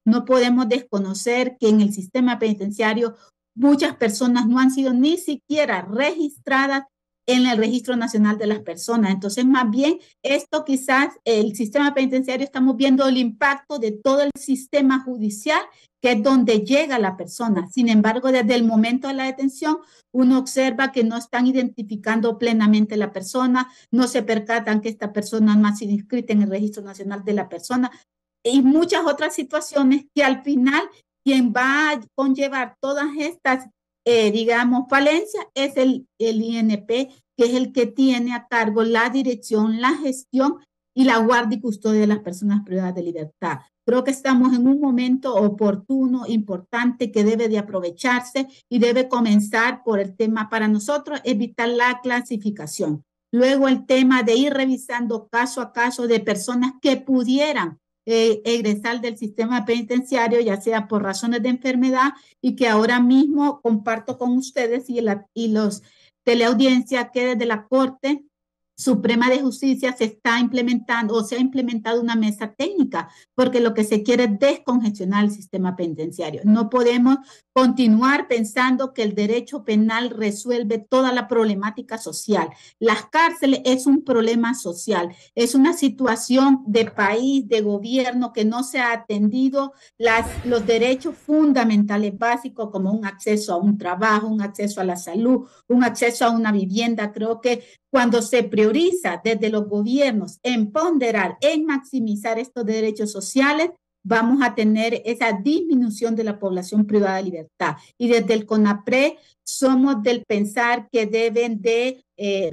No podemos desconocer que en el sistema penitenciario muchas personas no han sido ni siquiera registradas en el Registro Nacional de las Personas. Entonces, más bien, esto quizás el sistema penitenciario estamos viendo el impacto de todo el sistema judicial, que es donde llega la persona. Sin embargo, desde el momento de la detención, uno observa que no están identificando plenamente la persona, no se percatan que esta persona no ha sido inscrita en el Registro Nacional de la Persona, y muchas otras situaciones que al final quien va a conllevar todas estas, digamos, falencias es el INP, que es el que tiene a cargo la dirección, la gestión y la guardia y custodia de las personas privadas de libertad. Creo que estamos en un momento oportuno, importante, que debe de aprovecharse y debe comenzar por el tema para nosotros, evitar la clasificación. Luego el tema de ir revisando caso a caso de personas que pudieran egresar del sistema penitenciario, ya sea por razones de enfermedad, y que ahora mismo comparto con ustedes y los teleaudiencia que desde la Corte Suprema de Justicia se está implementando o se ha implementado una mesa técnica, porque lo que se quiere es descongestionar el sistema penitenciario. No podemos continuar pensando que el derecho penal resuelve toda la problemática social. Las cárceles es un problema social, es una situación de país, de gobierno que no se ha atendido los derechos fundamentales básicos como un acceso a un trabajo, un acceso a la salud, un acceso a una vivienda. Creo que cuando se prioriza desde los gobiernos en ponderar, en maximizar estos derechos sociales, vamos a tener esa disminución de la población privada de libertad. Y desde el CONAPRED somos del pensar que deben de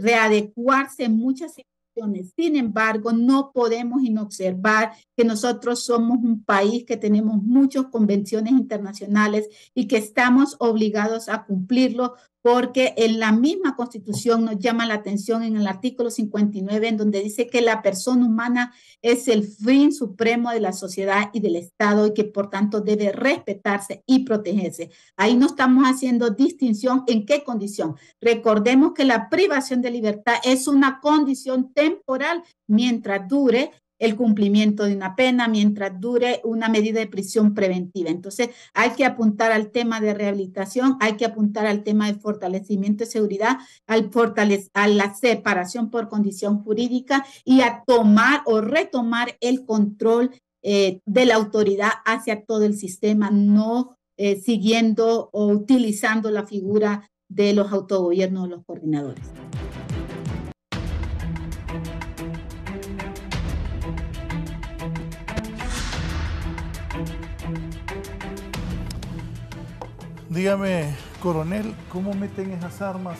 readecuarse muchas situaciones. Sin embargo, no podemos inobservar que nosotros somos un país que tenemos muchas convenciones internacionales y que estamos obligados a cumplirlo, porque en la misma Constitución nos llama la atención en el artículo 59, en donde dice que la persona humana es el fin supremo de la sociedad y del Estado y que por tanto debe respetarse y protegerse. Ahí no estamos haciendo distinción en qué condición. Recordemos que la privación de libertad es una condición temporal mientras dure el cumplimiento de una pena, mientras dure una medida de prisión preventiva. Entonces, hay que apuntar al tema de rehabilitación, hay que apuntar al tema de fortalecimiento de seguridad, a la separación por condición jurídica y a tomar o retomar el control de la autoridad hacia todo el sistema, no siguiendo o utilizando la figura de los autogobiernos o los coordinadores.
Dígame, Coronel, ¿cómo meten esas armas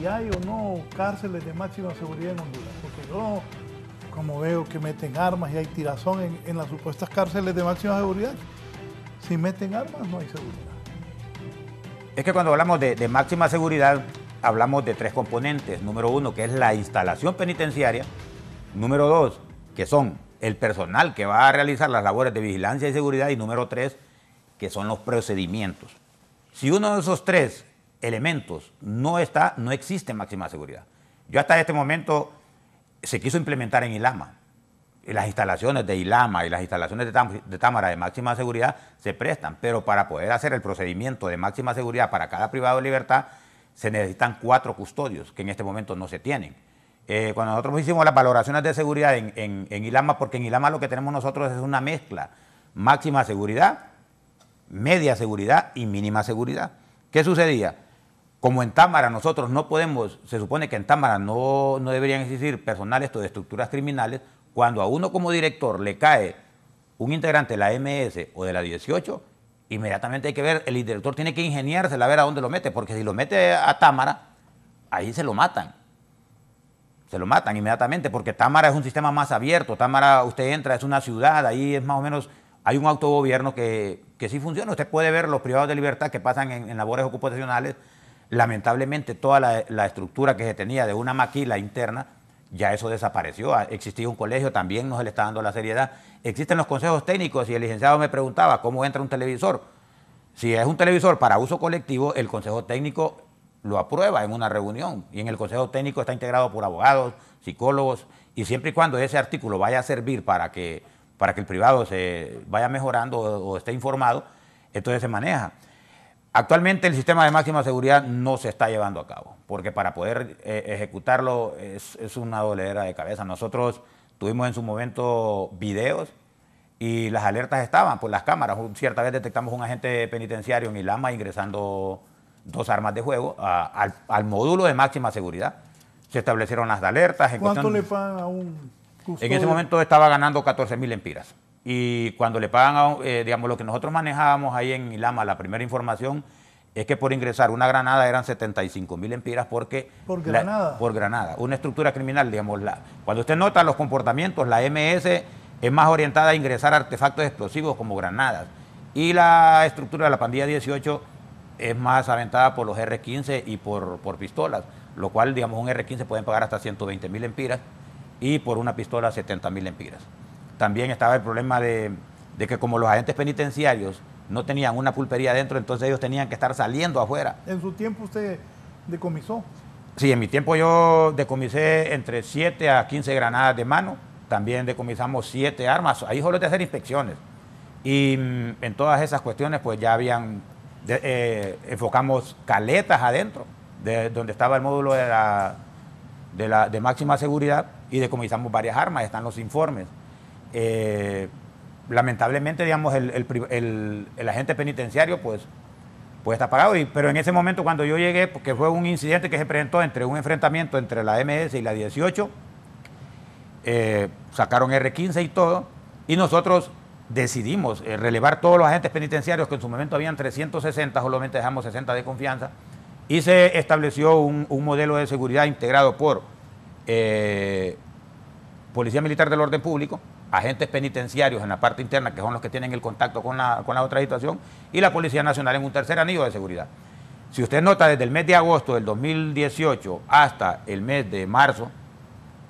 y hay o no cárceles de máxima seguridad en Honduras? Porque yo, como veo que meten armas y hay tirazón en las supuestas cárceles de máxima seguridad, si meten armas no hay seguridad.
Es que cuando hablamos de máxima seguridad, hablamos de tres componentes. Número uno, que es la instalación penitenciaria. Número dos, que son el personal que va a realizar las labores de vigilancia y seguridad. Y número tres, que son los procedimientos. Si uno de esos tres elementos no está, no existe máxima seguridad. Yo hasta este momento se quiso implementar en Ilama. Y las instalaciones de Ilama y las instalaciones de Támara de máxima seguridad se prestan, pero para poder hacer el procedimiento de máxima seguridad para cada privado de libertad se necesitan 4 custodios, que en este momento no se tienen. Cuando nosotros hicimos las valoraciones de seguridad en Ilama, porque en Ilama lo que tenemos nosotros es una mezcla, máxima seguridad, media seguridad y mínima seguridad. ¿Qué sucedía? Como en Támara nosotros no podemos, se supone que en Támara no deberían existir personal de estructuras criminales, cuando a uno como director le cae un integrante de la MS o de la 18, inmediatamente hay que ver, el director tiene que ingeniársela a ver a dónde lo mete, porque si lo mete a Támara, ahí se lo matan. Se lo matan inmediatamente, porque Támara es un sistema más abierto. Támara, usted entra, es una ciudad, ahí es más o menos, hay un autogobierno que sí funciona. Usted puede ver los privados de libertad que pasan en labores ocupacionales. Lamentablemente toda la estructura que se tenía de una maquila interna, ya eso desapareció. Existía un colegio, también no se le está dando la seriedad. Existen los consejos técnicos y el licenciado me preguntaba cómo entra un televisor. Si es un televisor para uso colectivo, el consejo técnico lo aprueba en una reunión y en el consejo técnico está integrado por abogados, psicólogos, y siempre y cuando ese artículo vaya a servir para que el privado se vaya mejorando o esté informado, entonces se maneja. Actualmente el sistema de máxima seguridad no se está llevando a cabo, porque para poder ejecutarlo es una doledera de cabeza. Nosotros tuvimos en su momento videos y las alertas estaban por las cámaras. Cierta vez detectamos un agente penitenciario en Ilama ingresando 2 armas de fuego al módulo de máxima seguridad. Se establecieron las alertas.
¿Cuánto le pagan a un custodio?
En ese momento estaba ganando 14.000 empiras. Y cuando le pagan, digamos, lo que nosotros manejábamos ahí en Ilama, la primera información es que por ingresar una granada eran 75.000 empiras porque...
¿Por granada?
Por granada. Una estructura criminal, digamos, cuando usted nota los comportamientos, la MS es más orientada a ingresar artefactos explosivos como granadas. Y la estructura de la pandilla 18 es más aventada por los R15 y por pistolas, lo cual, digamos, un R15 pueden pagar hasta 120.000 empiras y por una pistola 70.000 empiras. También estaba el problema de que como los agentes penitenciarios no tenían una pulpería adentro, entonces ellos tenían que estar saliendo afuera.
¿En su tiempo usted decomisó?
Sí, en mi tiempo yo decomisé entre 7 a 15 granadas de mano, también decomisamos 7 armas, ahí solo de hacer inspecciones. Y en todas esas cuestiones pues ya habían, enfocamos caletas adentro, de donde estaba el módulo de máxima seguridad, y decomisamos varias armas, están los informes. Lamentablemente, digamos, el agente penitenciario pues está pagado, pero en ese momento cuando yo llegué, porque fue un incidente que se presentó entre un enfrentamiento entre la MS y la 18, sacaron R15 y todo, y nosotros decidimos relevar todos los agentes penitenciarios, que en su momento habían 360, solamente dejamos 60 de confianza, y se estableció un modelo de seguridad integrado por Policía Militar del Orden Público, agentes penitenciarios en la parte interna, que son los que tienen el contacto con la otra situación, y la Policía Nacional en un tercer anillo de seguridad. Si usted nota, desde el mes de agosto del 2018 hasta el mes de marzo,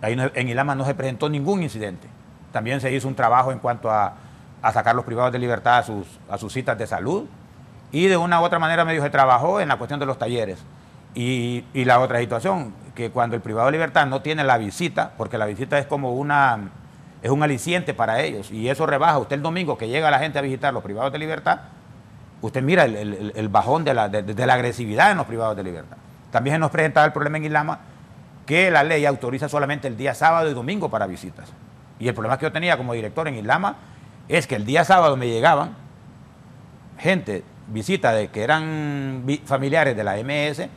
ahí en Ilama no se presentó ningún incidente. También se hizo un trabajo en cuanto a sacar los privados de libertad a sus citas de salud, y de una u otra manera medio se trabajó en la cuestión de los talleres. Y la otra situación, que cuando el privado de libertad no tiene la visita, porque la visita es como es un aliciente para ellos, y eso rebaja. Usted el domingo que llega la gente a visitar los privados de libertad, usted mira el bajón de la agresividad en los privados de libertad. También se nos presentaba el problema en Ilama, que la ley autoriza solamente el día sábado y domingo para visitas. Y el problema que yo tenía como director en Ilama es que el día sábado me llegaban gente, visita de que eran familiares de la MS,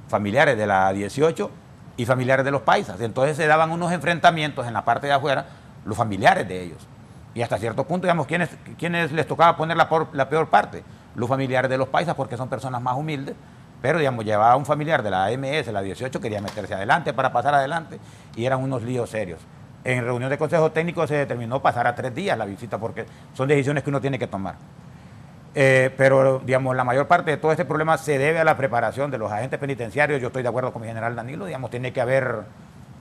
familiares de la 18 y familiares de los paisas. Entonces se daban unos enfrentamientos en la parte de afuera, los familiares de ellos. Y hasta cierto punto, digamos, ¿quiénes les tocaba poner la peor parte? los familiares de los paisas porque son personas más humildes, pero digamos, llevaba a un familiar de la AMS, la 18, quería meterse adelante para pasar adelante y eran unos líos serios. En reunión de consejo técnico se determinó pasar a 3 días la visita porque son decisiones que uno tiene que tomar. Pero, digamos, la mayor parte de todo este problema se debe a la preparación de los agentes penitenciarios. Yo estoy de acuerdo con mi general Danilo, digamos, tiene que haber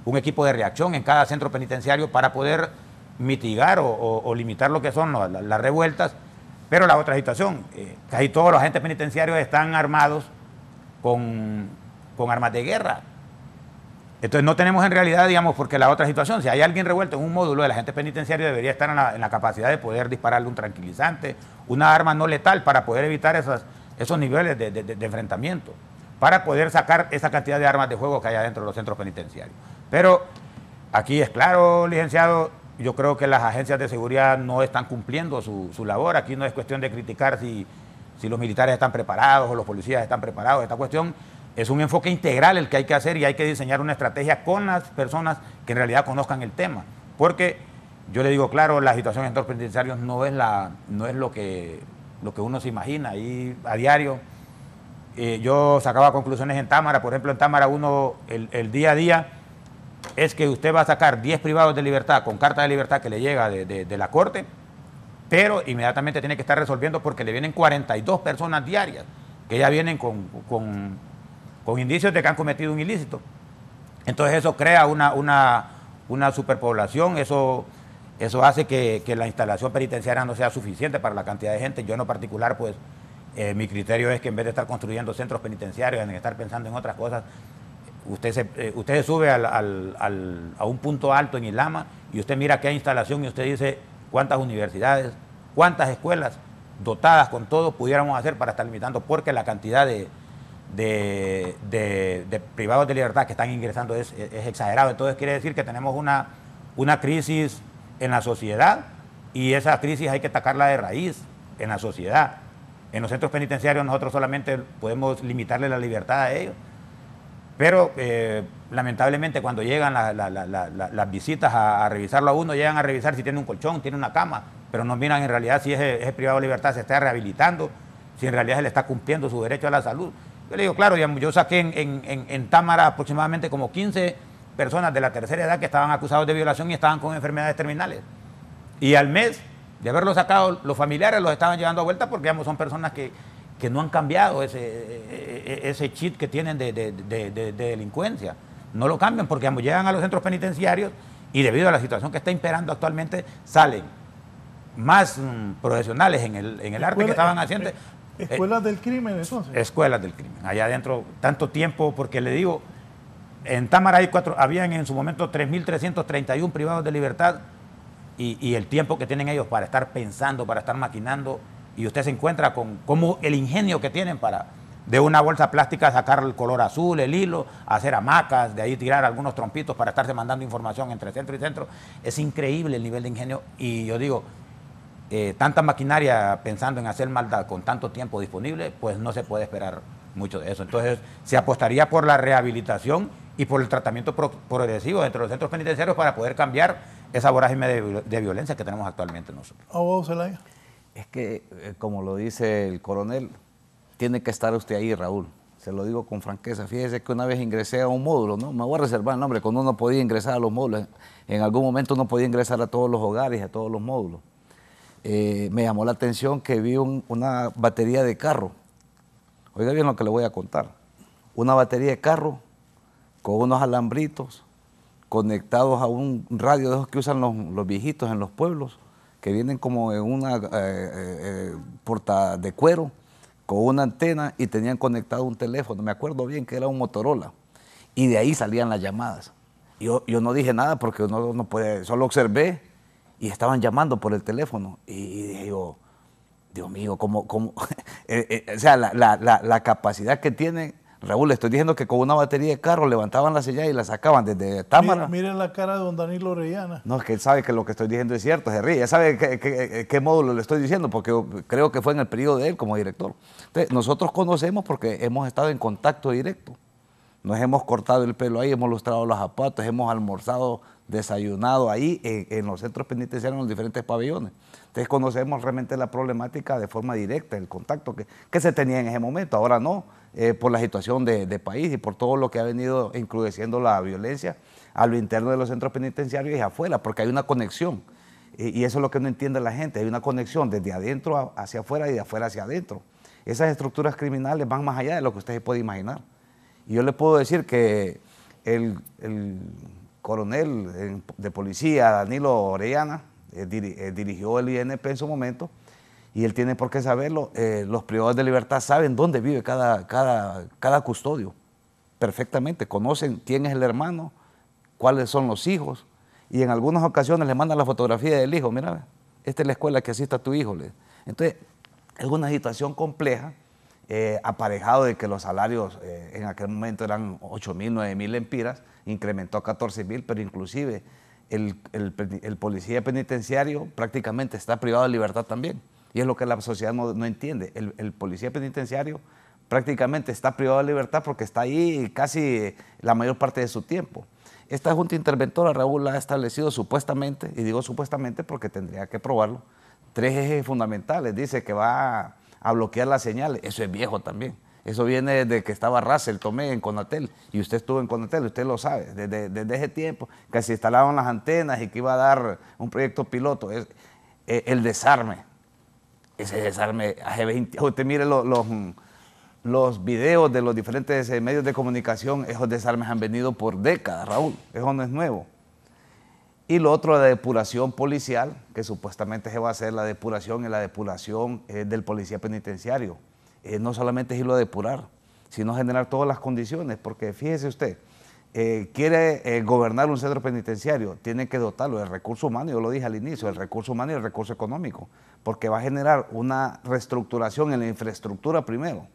un equipo de reacción en cada centro penitenciario para poder mitigar o limitar lo que son las revueltas. Pero la otra situación, casi todos los agentes penitenciarios están armados con armas de guerra. Entonces no tenemos en realidad, digamos, porque la otra situación, si hay alguien revuelto en un módulo, el agente penitenciario debería estar en la capacidad de poder dispararle un tranquilizante, una arma no letal para poder evitar esos niveles de enfrentamiento, para poder sacar esa cantidad de armas de fuego que hay adentro de los centros penitenciarios. Pero aquí es claro, licenciado, yo creo que las agencias de seguridad no están cumpliendo su labor. Aquí no es cuestión de criticar si los militares están preparados o los policías están preparados. Esta cuestión es un enfoque integral el que hay que hacer y hay que diseñar una estrategia con las personas que en realidad conozcan el tema. Porque yo le digo, claro, la situación en centros penitenciarios no es lo que uno se imagina. Ahí a diario yo sacaba conclusiones en Támara. Por ejemplo, en Támara el día a día es que usted va a sacar 10 privados de libertad con carta de libertad que le llega de la corte, pero inmediatamente tiene que estar resolviendo porque le vienen 42 personas diarias que ya vienen con indicios de que han cometido un ilícito. Entonces eso crea una superpoblación, eso hace que la instalación penitenciaria no sea suficiente para la cantidad de gente. Yo en lo particular, pues, mi criterio es que en vez de estar construyendo centros penitenciarios, en estar pensando en otras cosas, usted se sube a un punto alto en Ilama y usted mira qué instalación y usted dice cuántas universidades, cuántas escuelas dotadas con todo pudiéramos hacer para estar limitando, porque la cantidad de privados de libertad que están ingresando es exagerado. Entonces quiere decir que tenemos una crisis en la sociedad y esa crisis hay que atacarla de raíz en la sociedad. En los centros penitenciarios nosotros solamente podemos limitarle la libertad a ellos, pero lamentablemente cuando llegan las visitas a revisarlo a uno, llegan a revisar si tiene un colchón, tiene una cama, pero no miran en realidad si ese privado de libertad se está rehabilitando, si en realidad se le está cumpliendo su derecho a la salud. Yo le digo, claro, yo saqué en Támara aproximadamente como 15 personas de la tercera edad que estaban acusados de violación y estaban con enfermedades terminales. Y al mes de haberlos sacado, los familiares los estaban llevando a vuelta porque, digamos, son personas que no han cambiado ese chip que tienen de delincuencia. No lo cambian porque, digamos, llegan a los centros penitenciarios y debido a la situación que está imperando actualmente, salen más profesionales en el arte que estaban haciendo.
¿Escuelas del crimen, entonces?
Escuelas del crimen. Allá adentro, tanto tiempo, porque le digo, en Támara habían en su momento 3.331 privados de libertad y el tiempo que tienen ellos para estar pensando, para estar maquinando, y usted se encuentra con cómo el ingenio que tienen para de una bolsa plástica sacar el color azul, el hilo, hacer hamacas, de ahí tirar algunos trompitos para estarse mandando información entre centro y centro. Es increíble el nivel de ingenio y yo digo, tanta maquinaria pensando en hacer maldad con tanto tiempo disponible, pues no se puede esperar mucho de eso. Entonces se apostaría por la rehabilitación y por el tratamiento progresivo dentro de los centros penitenciarios para poder cambiar esa vorágine de violencia que tenemos actualmente nosotros.
Abogado Zelaya.
Es que, como lo dice el coronel, tiene que estar usted ahí, Raúl. Se lo digo con franqueza. Fíjese que una vez ingresé a un módulo, ¿no? Me voy a reservar el nombre, cuando uno podía ingresar a los módulos. En algún momento uno podía ingresar a todos los hogares y a todos los módulos. Me llamó la atención que vi una batería de carro. Oiga bien lo que le voy a contar. Una batería de carro con unos alambritos conectados a un radio de esos que usan los viejitos en los pueblos, que vienen como en una porta de cuero, con una antena y tenían conectado un teléfono. Me acuerdo bien que era un Motorola. Y de ahí salían las llamadas. Yo no dije nada porque uno no puede, solo observé y estaban llamando por el teléfono. Y dije yo, Dios mío, ¿cómo? O sea, la capacidad que tiene. Raúl, le estoy diciendo que con una batería de carro levantaban la silla y la sacaban desde Támara.
Miren la cara de don Danilo Orellana.
No, es que él sabe que lo que estoy diciendo es cierto, se ríe. Ya sabe qué módulo le estoy diciendo, porque creo que fue en el periodo de él como director. Entonces, nosotros conocemos porque hemos estado en contacto directo. Nos hemos cortado el pelo ahí, hemos lustrado los zapatos, hemos almorzado desayunado ahí en los centros penitenciarios, en los diferentes pabellones. Entonces conocemos realmente la problemática de forma directa, el contacto que se tenía en ese momento. Ahora no, por la situación de país y por todo lo que ha venido encrudeciendo la violencia a lo interno de los centros penitenciarios y afuera, porque hay una conexión. Y eso es lo que no entiende la gente, hay una conexión desde adentro hacia afuera y de afuera hacia adentro. Esas estructuras criminales van más allá de lo que usted se puede imaginar. Y yo le puedo decir que el coronel de policía, Danilo Orellana, dirigió el INP en su momento, y él tiene por qué saberlo. Los privados de libertad saben dónde vive cada custodio perfectamente, conocen quién es el hermano, cuáles son los hijos, y en algunas ocasiones le mandan la fotografía del hijo. Mira, esta es la escuela que asiste a tu hijo. Entonces, es una situación compleja, aparejado de que los salarios en aquel momento eran 8.000, 9.000 lempiras, incrementó a 14.000, pero inclusive el policía penitenciario prácticamente está privado de libertad también. Y es lo que la sociedad no entiende. El policía penitenciario prácticamente está privado de libertad porque está ahí casi la mayor parte de su tiempo. Esta Junta Interventora, Raúl, ha establecido supuestamente, y digo supuestamente porque tendría que probarlo, 3 ejes fundamentales. Dice que va a bloquear las señales. Eso es viejo también. Eso viene desde que estaba Russell Tomé en Conatel, y usted estuvo en Conatel, usted lo sabe, desde ese tiempo, que se instalaban las antenas y que iba a dar un proyecto piloto. El desarme, ese desarme, usted mire los videos de los diferentes medios de comunicación, esos desarmes han venido por décadas, Raúl, eso no es nuevo. Y lo otro, la depuración policial, que supuestamente se va a hacer la depuración del policía penitenciario. No solamente es irlo a depurar, sino generar todas las condiciones, porque fíjese usted, quiere gobernar un centro penitenciario, tiene que dotarlo del recurso humano, yo lo dije al inicio, el recurso humano y el recurso económico, porque va a generar una reestructuración en la infraestructura primero,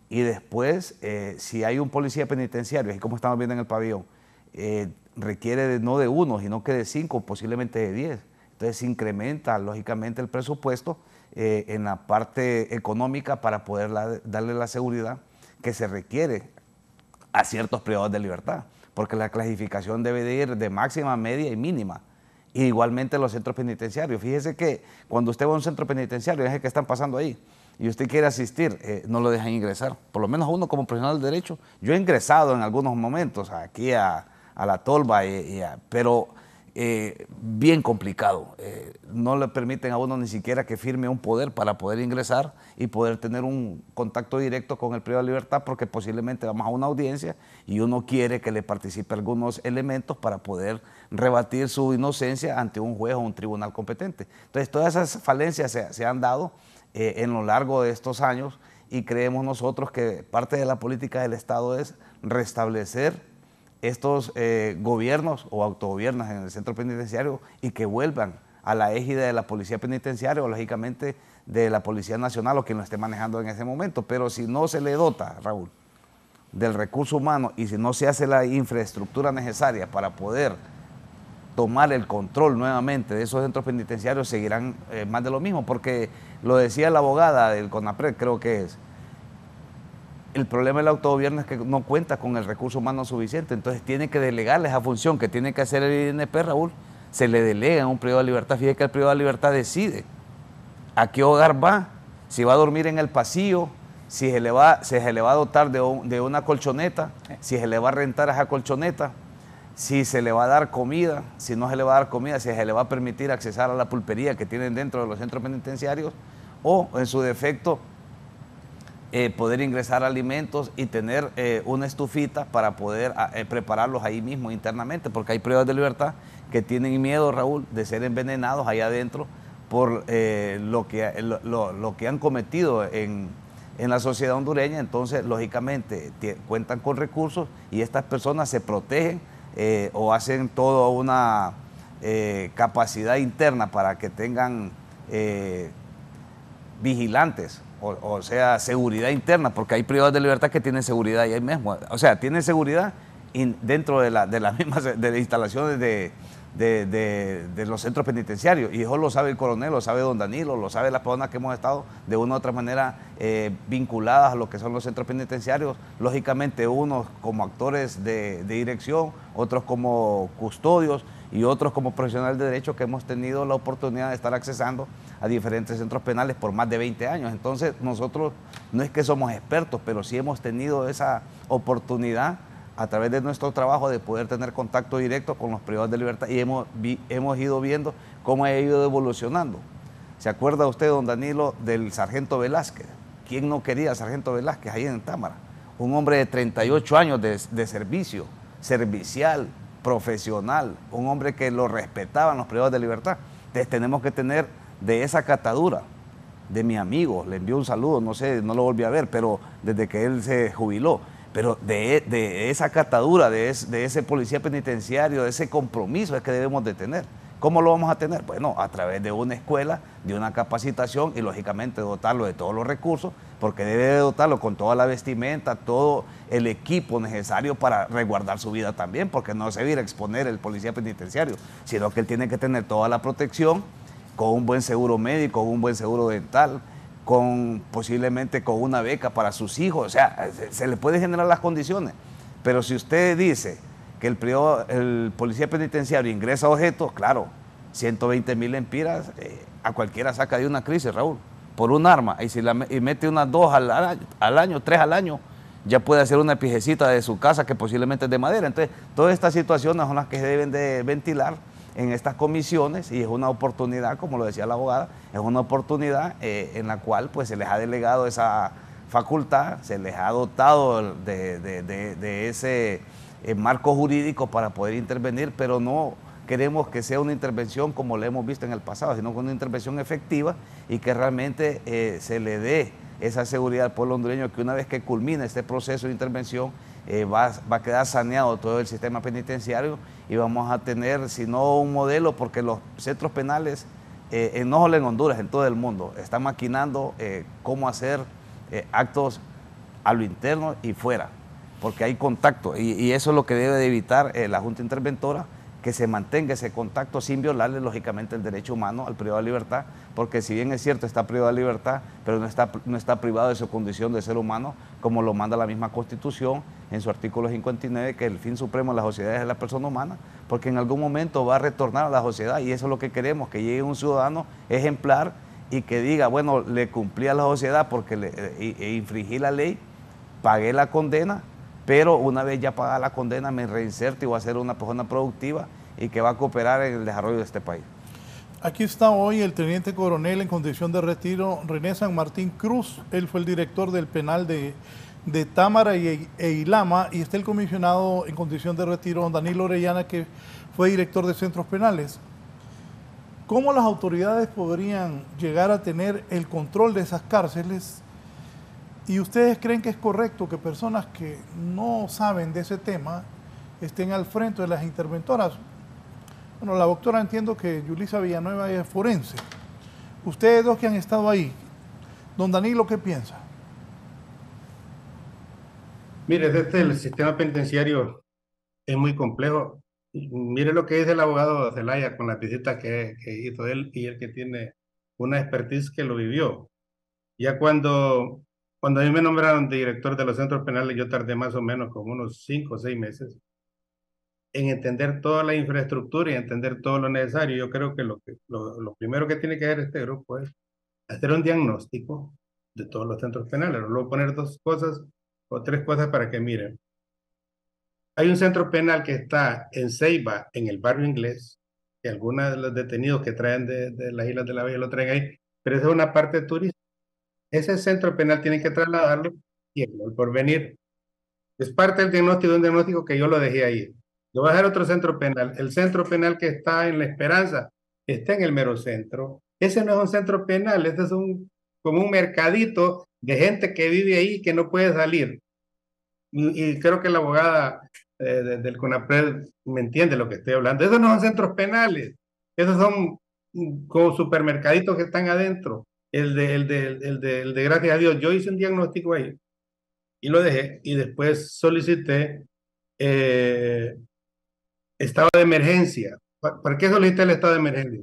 y después, si hay un policía penitenciario, así como estamos viendo en el pabellón, requiere no de 1, sino que de 5, posiblemente de 10. Entonces se incrementa lógicamente el presupuesto en la parte económica para poder darle la seguridad que se requiere a ciertos privados de libertad, porque la clasificación debe de ir de máxima, media y mínima. Y igualmente los centros penitenciarios. Fíjese que cuando usted va a un centro penitenciario, es el que están pasando ahí, y usted quiere asistir, no lo dejan ingresar. Por lo menos a uno como profesional de derecho. Yo he ingresado en algunos momentos aquí a la tolva, pero bien complicado. No le permiten a uno ni siquiera que firme un poder para poder ingresar y poder tener un contacto directo con el privado de libertad, porque posiblemente vamos a una audiencia y uno quiere que le participe algunos elementos para poder rebatir su inocencia ante un juez o un tribunal competente. Entonces, todas esas falencias se han dado en lo largo de estos años, y creemos nosotros que parte de la política del Estado es restablecer estos gobiernos o autogobiernos en el centro penitenciario y que vuelvan a la égida de la policía penitenciaria o lógicamente de la Policía Nacional o quien lo esté manejando en ese momento. Pero si no se le dota, Raúl, del recurso humano y si no se hace la infraestructura necesaria para poder tomar el control nuevamente de esos centros penitenciarios, seguirán más de lo mismo, porque lo decía la abogada del CONAPRED, creo que es, el problema del autogobierno es que no cuenta con el recurso humano suficiente, entonces tiene que delegarle esa función que tiene que hacer el INP, Raúl, se le delega a un privado de libertad. Fíjate que el privado de libertad decide a qué hogar va, si va a dormir en el pasillo, si se le va a dotar de una colchoneta, si se le va a rentar esa colchoneta, si se le va a dar comida, si no se le va a dar comida, si se le va a permitir accesar a la pulpería que tienen dentro de los centros penitenciarios, o en su defecto poder ingresar alimentos y tener una estufita para poder prepararlos ahí mismo internamente, porque hay privados de libertad que tienen miedo, Raúl, de ser envenenados allá adentro por lo que han cometido en la sociedad hondureña. Entonces, lógicamente, cuentan con recursos y estas personas se protegen o hacen toda una capacidad interna para que tengan vigilantes, o sea, seguridad interna, porque hay privados de libertad que tienen seguridad ahí mismo. O sea, tienen seguridad dentro de las mismas instalaciones de los centros penitenciarios, y eso lo sabe el coronel, lo sabe don Danilo, lo sabe las personas que hemos estado de una u otra manera vinculadas a lo que son los centros penitenciarios, lógicamente unos como actores de dirección, otros como custodios y otros como profesionales de derecho que hemos tenido la oportunidad de estar accesando a diferentes centros penales por más de 20 años. Entonces nosotros no es que somos expertos, pero sí hemos tenido esa oportunidad a través de nuestro trabajo de poder tener contacto directo con los privados de libertad y hemos ido viendo cómo ha ido evolucionando. ¿Se acuerda usted, don Danilo, del sargento Velázquez? ¿Quién no quería al sargento Velázquez ahí en Támara? Un hombre de 38 años de servicio, servicial, profesional, un hombre que lo respetaban los privados de libertad. Entonces tenemos que tener de esa catadura, de mi amigo, le envío un saludo, no sé, no lo volví a ver, pero desde que él se jubiló, pero de esa catadura, de ese policía penitenciario, de ese compromiso es que debemos de tener. ¿Cómo lo vamos a tener? Bueno, a través de una escuela, de una capacitación y lógicamente dotarlo de todos los recursos, porque debe de dotarlo con toda la vestimenta, todo el equipo necesario para resguardar su vida también, porque no se va a ir a exponer el policía penitenciario, sino que él tiene que tener toda la protección con un buen seguro médico, con un buen seguro dental, posiblemente con una beca para sus hijos. O sea, se le puede generar las condiciones, pero si usted dice que el policía penitenciario ingresa objetos, claro, 120,000 lempiras, a cualquiera saca de una crisis, Raúl, por un arma, y si y mete unas 2 al año, 3 al año, ya puede hacer una pijecita de su casa que posiblemente es de madera. Entonces, todas estas situaciones son las que se deben de ventilar en estas comisiones y es una oportunidad, como lo decía la abogada, es una oportunidad en la cual pues se les ha delegado esa facultad, se les ha dotado de ese marco jurídico para poder intervenir, pero no queremos que sea una intervención como la hemos visto en el pasado, sino con una intervención efectiva y que realmente se le dé esa seguridad al pueblo hondureño que una vez que culmine este proceso de intervención va a quedar saneado todo el sistema penitenciario y vamos a tener, si no un modelo, porque los centros penales, no solo en Honduras, en todo el mundo, están maquinando cómo hacer actos a lo interno y fuera, porque hay contacto y eso es lo que debe de evitar la Junta Interventora, que se mantenga ese contacto sin violarle lógicamente el derecho humano al privado de libertad, porque si bien es cierto está privado de libertad, pero no está privado de su condición de ser humano, como lo manda la misma Constitución en su artículo 59, que el fin supremo de la sociedad es la persona humana, porque en algún momento va a retornar a la sociedad y eso es lo que queremos, que llegue un ciudadano ejemplar y que diga, bueno, le cumplí a la sociedad porque infringí la ley, pagué la condena, pero una vez ya pagada la condena me reinserto y voy a ser una persona productiva y que va a cooperar en el desarrollo de este país.
Aquí está hoy el teniente coronel en condición de retiro, René San Martín Cruz. Él fue el director del penal de Támara e Ilama, y está el comisionado en condición de retiro, don Danilo Orellana, que fue director de centros penales. ¿Cómo las autoridades podrían llegar a tener el control de esas cárceles? ¿Y ustedes creen que es correcto que personas que no saben de ese tema estén al frente de las interventoras? Bueno, la doctora, entiendo que Yulisa Villanueva es forense. Ustedes dos que han estado ahí, don Danilo, ¿qué piensa?
Mire, el sistema penitenciario es muy complejo. Mire lo que dice el abogado Zelaya con la visita que hizo él y el que tiene una expertise que lo vivió. Ya cuando a mí me nombraron director de los centros penales, yo tardé más o menos como unos 5 o 6 meses en entender toda la infraestructura y entender todo lo necesario. Yo creo que lo primero que tiene que hacer este grupo es hacer un diagnóstico de todos los centros penales. Les voy a poner 2 cosas o 3 cosas para que miren. Hay un centro penal que está en Ceiba, en el barrio Inglés, que algunos de los detenidos que traen de las Islas de la Bella lo traen ahí, pero esa es una parte turística. Ese centro penal tiene que trasladarlo y el Porvenir es parte del diagnóstico, de un diagnóstico que yo lo dejé ahí. Yo voy a dejar otro centro penal. El centro penal que está en La Esperanza está en el mero centro. Ese no es un centro penal, ese es como un mercadito de gente que vive ahí y que no puede salir. Y creo que la abogada del CONAPRED me entiende lo que estoy hablando. Esos no son centros penales, esos son como supermercaditos que están adentro. El de gracias a Dios, yo hice un diagnóstico ahí y lo dejé y después solicité estado de emergencia. ¿Para qué solicité el estado de emergencia?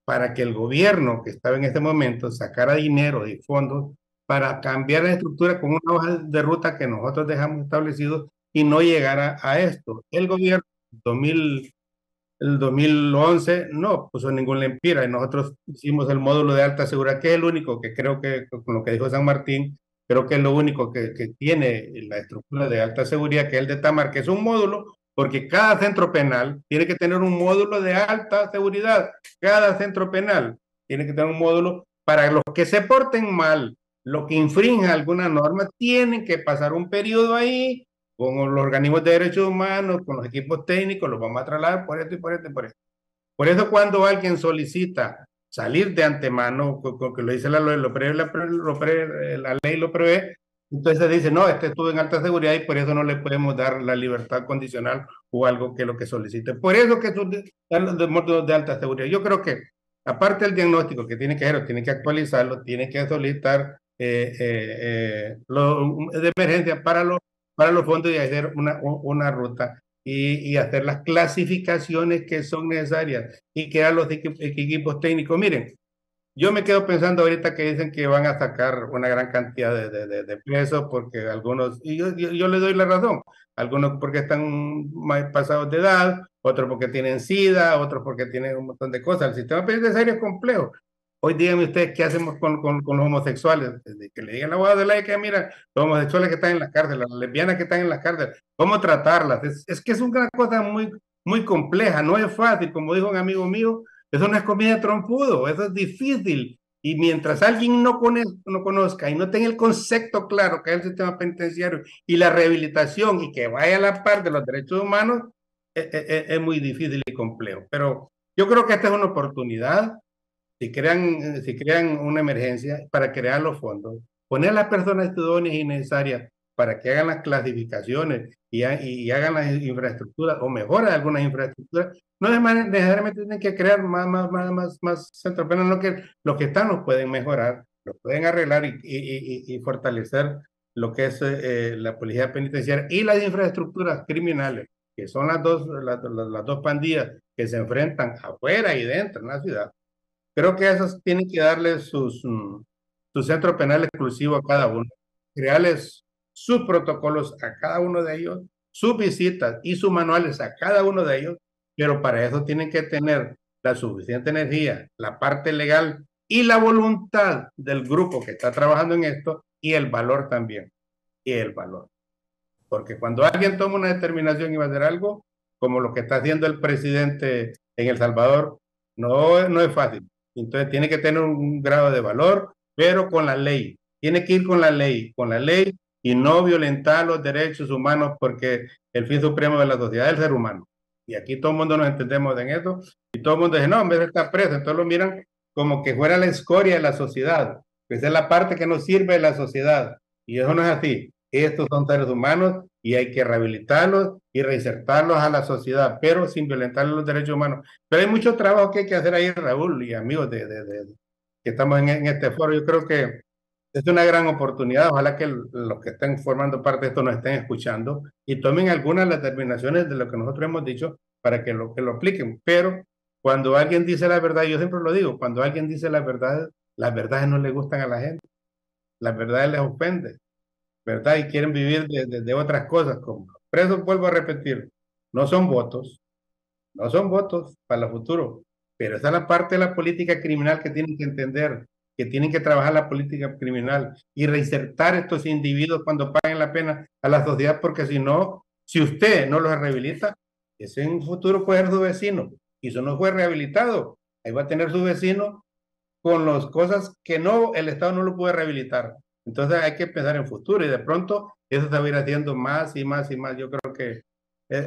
Para que el gobierno que estaba en este momento sacara dinero y fondos para cambiar la estructura con una hoja de ruta que nosotros dejamos establecido y no llegara a esto. El gobierno, el 2011 no puso ningún lempira y nosotros hicimos el módulo de alta seguridad, que es el único que creo que, con lo que dijo San Martín, creo que es lo único que tiene la estructura de alta seguridad, que es el de Tamar, que es un módulo, porque cada centro penal tiene que tener un módulo de alta seguridad, cada centro penal tiene que tener un módulo para los que se porten mal, los que infringen alguna norma, tienen que pasar un periodo ahí con los organismos de derechos humanos, con los equipos técnicos, los vamos a trasladar por esto y por esto y por esto. Por eso cuando alguien solicita salir de antemano, que lo dice la ley, la ley lo prevé, entonces dice, no, este estuvo en alta seguridad y por eso no le podemos dar la libertad condicional o algo que lo que solicite. Por eso que es de módulos de alta seguridad. Yo creo que, aparte del diagnóstico que tiene que hacer, tiene que actualizarlo, tiene que solicitar de emergencia para los fondos y hacer una ruta y hacer las clasificaciones que son necesarias y crear los equipos técnicos. Miren, yo me quedo pensando ahorita que dicen que van a sacar una gran cantidad de presos porque algunos, y yo le doy la razón, algunos porque están más pasados de edad, otros porque tienen SIDA, otros porque tienen un montón de cosas. El sistema penitenciario es complejo. Hoy díganme ustedes qué hacemos con los homosexuales. Desde que le digan a la abogada de la que mira, los homosexuales que están en las cárceles, las lesbianas que están en las cárceles, cómo tratarlas. Es que es una cosa muy, muy compleja, no es fácil. Como dijo un amigo mío, eso no es comida de trompudo, eso es difícil. Y mientras alguien no conozca y no tenga el concepto claro que es el sistema penitenciario y la rehabilitación y que vaya a la par de los derechos humanos, es muy difícil y complejo. Pero yo creo que esta es una oportunidad. Si crean una emergencia para crear los fondos, poner a las personas idóneas y necesarias para que hagan las clasificaciones y hagan las infraestructuras o mejoran algunas infraestructuras, no necesariamente tienen que crear más centros penales, los que están los pueden mejorar, los pueden arreglar y fortalecer lo que es la policía penitenciaria y las infraestructuras criminales, que son las dos pandillas que se enfrentan afuera y dentro en la ciudad. Creo que esos tienen que darle su centro penal exclusivo a cada uno, crearles sus protocolos a cada uno de ellos, sus visitas y sus manuales a cada uno de ellos, pero para eso tienen que tener la suficiente energía, la parte legal y la voluntad del grupo que está trabajando en esto y el valor también, y el valor. Porque cuando alguien toma una determinación y va a hacer algo, como lo que está haciendo el presidente en El Salvador, no es fácil. Entonces tiene que tener un grado de valor, pero con la ley. Tiene que ir con la ley y no violentar los derechos humanos porque el fin supremo de la sociedad es el ser humano. Y aquí todo el mundo nos entendemos en eso y todo el mundo dice, no, en vez de estar preso, entonces lo miran como que fuera la escoria de la sociedad. Esa es la parte que nos sirve de la sociedad y eso no es así. Estos son seres humanos y hay que rehabilitarlos y reinsertarlos a la sociedad, pero sin violentar los derechos humanos. Pero hay mucho trabajo que hay que hacer ahí, Raúl y amigos que estamos en este foro. Yo creo que es una gran oportunidad. Ojalá que los que estén formando parte de esto nos estén escuchando y tomen algunas de las determinaciones de lo que nosotros hemos dicho para que lo apliquen. Pero cuando alguien dice la verdad, yo siempre lo digo, cuando alguien dice la verdad, las verdades no le gustan a la gente, las verdades les ofenden, ¿verdad? Y quieren vivir de otras cosas. Como presos, vuelvo a repetir, no son votos para el futuro, pero esa es la parte de la política criminal que tienen que entender, que tienen que trabajar la política criminal y reinsertar a estos individuos cuando paguen la pena a la sociedad, porque si no, si usted no los rehabilita, ese en un futuro puede ser su vecino, y si no fue rehabilitado, ahí va a tener su vecino con las cosas que no, el Estado no lo puede rehabilitar. Entonces hay que pensar en futuro y de pronto eso se va a ir haciendo más y más y más. Yo creo que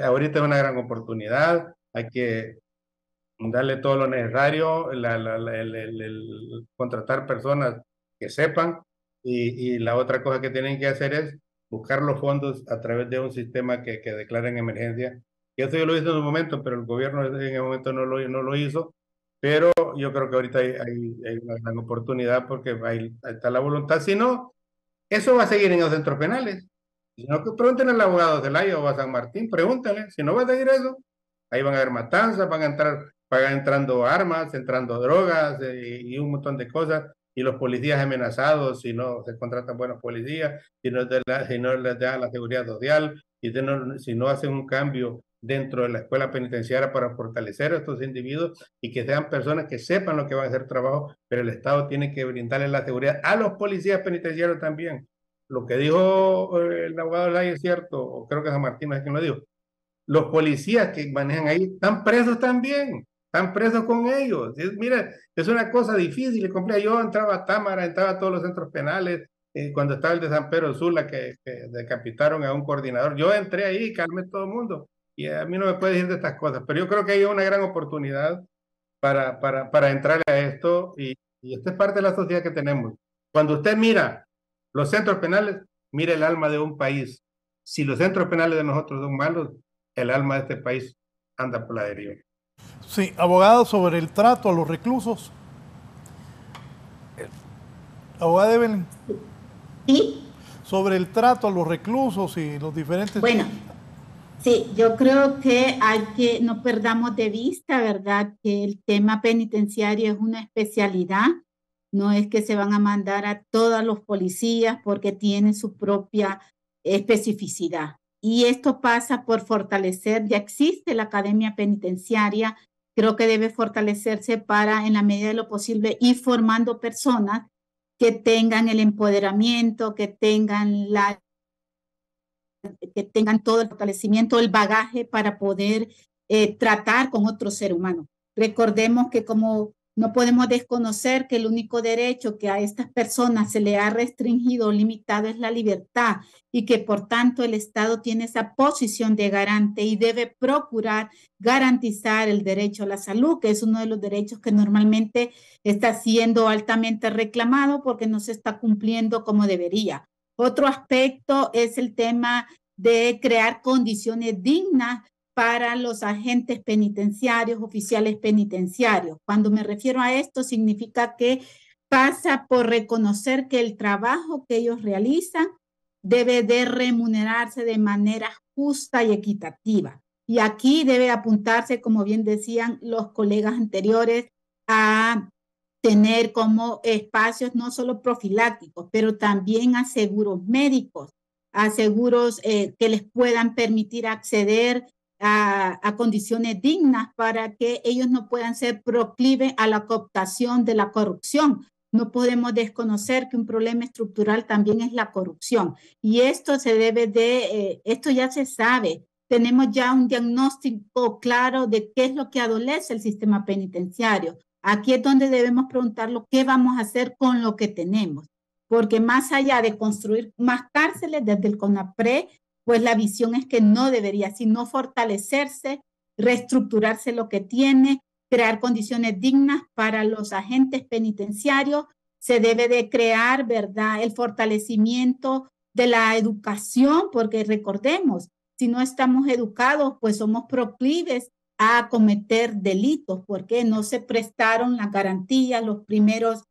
ahorita es una gran oportunidad, hay que darle todo lo necesario, contratar personas que sepan y la otra cosa que tienen que hacer es buscar los fondos a través de un sistema que declaren emergencia. Y eso yo lo hice en un momento, pero el gobierno en el momento no lo hizo. Pero yo creo que ahorita hay una gran oportunidad porque ahí está la voluntad. Si no, eso va a seguir en los centros penales. Si no, que pregunten al abogado Zelaya o a San Martín, pregúntale. Si no va a seguir eso, ahí van a haber matanzas, van entrando armas, entrando drogas y un montón de cosas. Y los policías amenazados si no se contratan buenos policías, si no les dan la seguridad social, si no hacen un cambio dentro de la escuela penitenciaria para fortalecer a estos individuos y que sean personas que sepan lo que van a hacer trabajo, pero el Estado tiene que brindarle la seguridad a los policías penitenciarios también. Lo que dijo el abogado Lai es cierto, o creo que San Martín es quien lo dijo. Los policías que manejan ahí están presos también, están presos con ellos. Mira, es una cosa difícil y compleja. Yo entraba a Támara, entraba a todos los centros penales, cuando estaba el de San Pedro Sula, que decapitaron a un coordinador. Yo entré ahí y calmé todo el mundo. Y a mí no me puede decir de estas cosas, pero yo creo que hay una gran oportunidad para entrarle a esto y esta es parte de la sociedad que tenemos. Cuando usted mira los centros penales, mira el alma de un país. Si los centros penales de nosotros son malos, el alma de este país anda por la deriva.
Sí, abogado, sobre el trato a los reclusos. Abogada Evelyn.
Sí.
Sobre el trato a los reclusos y los diferentes...
Bueno, sí, yo creo que no perdamos de vista, ¿verdad?, que el tema penitenciario es una especialidad. No es que se van a mandar a todos los policías porque tienen su propia especificidad. Y esto pasa por fortalecer, ya existe la academia penitenciaria, creo que debe fortalecerse para, en la medida de lo posible, ir formando personas que tengan el empoderamiento, que tengan todo el fortalecimiento, el bagaje para poder tratar con otro ser humano. Recordemos que como no podemos desconocer que el único derecho que a estas personas se le ha restringido o limitado es la libertad y que por tanto el Estado tiene esa posición de garante y debe procurar garantizar el derecho a la salud, que es uno de los derechos que normalmente está siendo altamente reclamado porque no se está cumpliendo como debería. Otro aspecto es el tema de crear condiciones dignas para los agentes penitenciarios, oficiales penitenciarios. Cuando me refiero a esto, significa que pasa por reconocer que el trabajo que ellos realizan debe de remunerarse de manera justa y equitativa. Y aquí debe apuntarse, como bien decían los colegas anteriores, a tener como espacios no solo profilácticos, pero también a seguros médicos, a seguros que les puedan permitir acceder a condiciones dignas para que ellos no puedan ser proclives a la cooptación de la corrupción. No podemos desconocer que un problema estructural también es la corrupción. Y esto se debe esto ya se sabe. Tenemos ya un diagnóstico claro de qué es lo que adolece el sistema penitenciario. Aquí es donde debemos preguntarlo qué vamos a hacer con lo que tenemos. Porque más allá de construir más cárceles desde el CONAPRE, pues la visión es que no debería, sino fortalecerse, reestructurarse lo que tiene, crear condiciones dignas para los agentes penitenciarios. Se debe de crear, ¿verdad?, el fortalecimiento de la educación, porque recordemos, si no estamos educados, pues somos proclives a cometer delitos, porque no se prestaron las garantías, los primeros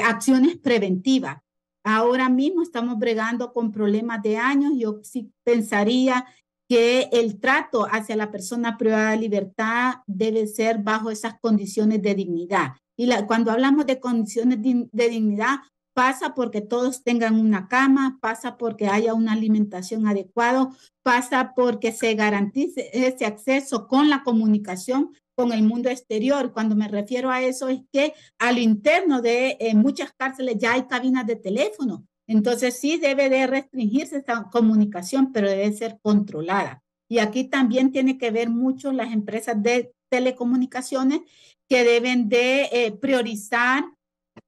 acciones preventivas. Ahora mismo estamos bregando con problemas de años. Yo sí pensaría que el trato hacia la persona privada de libertad debe ser bajo esas condiciones de dignidad. Y cuando hablamos de condiciones de dignidad, pasa porque todos tengan una cama, pasa porque haya una alimentación adecuada, pasa porque se garantice ese acceso con la comunicación con el mundo exterior. Cuando me refiero a eso es que al interno de muchas cárceles ya hay cabinas de teléfono. Entonces sí debe de restringirse esta comunicación, pero debe ser controlada. Y aquí también tiene que ver mucho las empresas de telecomunicaciones que deben de priorizar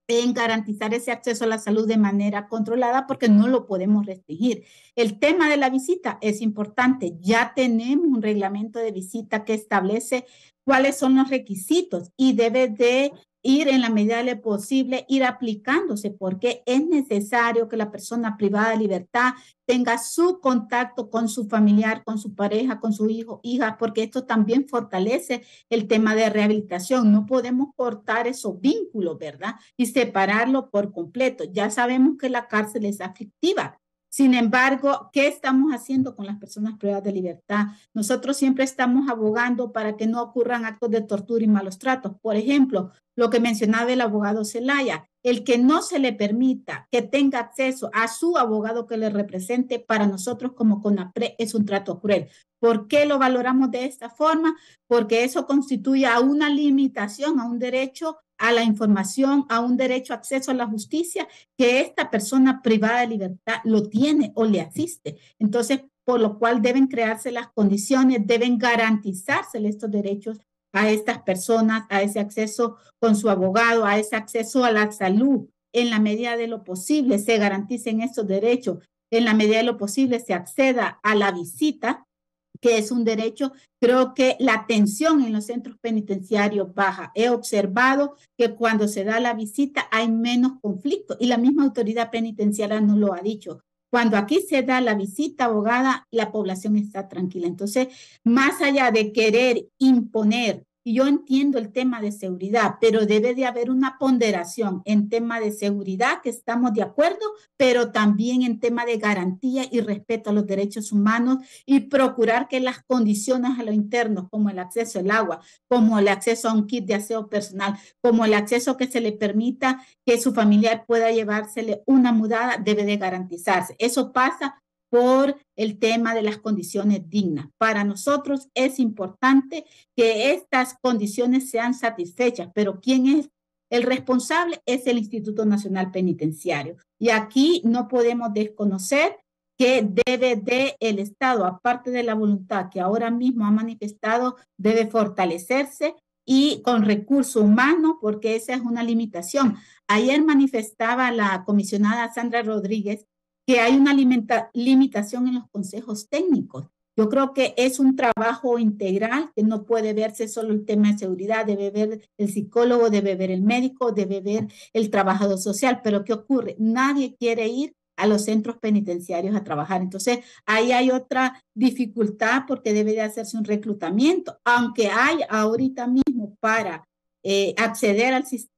en garantizar ese acceso a la salud de manera controlada porque no lo podemos restringir. El tema de la visita es importante. Ya tenemos un reglamento de visita que establece cuáles son los requisitos y debe de ir en la medida de lo posible, ir aplicándose porque es necesario que la persona privada de libertad tenga su contacto con su familiar, con su pareja, con su hijo, hija, porque esto también fortalece el tema de rehabilitación. No podemos cortar esos vínculos, ¿verdad? Y separarlo por completo. Ya sabemos que la cárcel es aflictiva. Sin embargo, ¿qué estamos haciendo con las personas privadas de libertad? Nosotros siempre estamos abogando para que no ocurran actos de tortura y malos tratos. Por ejemplo, lo que mencionaba el abogado Zelaya, el que no se le permita que tenga acceso a su abogado que le represente, para nosotros como CONAPRED es un trato cruel. ¿Por qué lo valoramos de esta forma? Porque eso constituye a una limitación, a un derecho a la información, a un derecho a acceso a la justicia, que esta persona privada de libertad lo tiene o le asiste. Entonces, por lo cual deben crearse las condiciones, deben garantizarse estos derechos a estas personas, a ese acceso con su abogado, a ese acceso a la salud. En la medida de lo posible se garanticen estos derechos, en la medida de lo posible se acceda a la visita, que es un derecho. Creo que la atención en los centros penitenciarios baja. He observado que cuando se da la visita hay menos conflicto, y la misma autoridad penitenciaria nos lo ha dicho. Cuando aquí se da la visita, abogada, la población está tranquila. Entonces, más allá de querer imponer, y yo entiendo el tema de seguridad, pero debe de haber una ponderación en tema de seguridad, que estamos de acuerdo, pero también en tema de garantía y respeto a los derechos humanos, y procurar que las condiciones a lo interno, como el acceso al agua, como el acceso a un kit de aseo personal, como el acceso que se le permita que su familiar pueda llevársele una mudada, debe de garantizarse. Eso pasa por el tema de las condiciones dignas. Para nosotros es importante que estas condiciones sean satisfechas, pero ¿quién es el responsable? Es el Instituto Nacional Penitenciario. Y aquí no podemos desconocer que debe de el Estado, aparte de la voluntad que ahora mismo ha manifestado, debe fortalecerse y con recursos humanos, porque esa es una limitación. Ayer manifestaba la comisionada Sandra Rodríguez que hay una limitación en los consejos técnicos. Yo creo que es un trabajo integral, que no puede verse solo el tema de seguridad, debe ver el psicólogo, debe ver el médico, debe ver el trabajador social. Pero ¿qué ocurre? Nadie quiere ir a los centros penitenciarios a trabajar. Entonces, ahí hay otra dificultad, porque debe de hacerse un reclutamiento, aunque hay ahorita mismo para acceder al sistema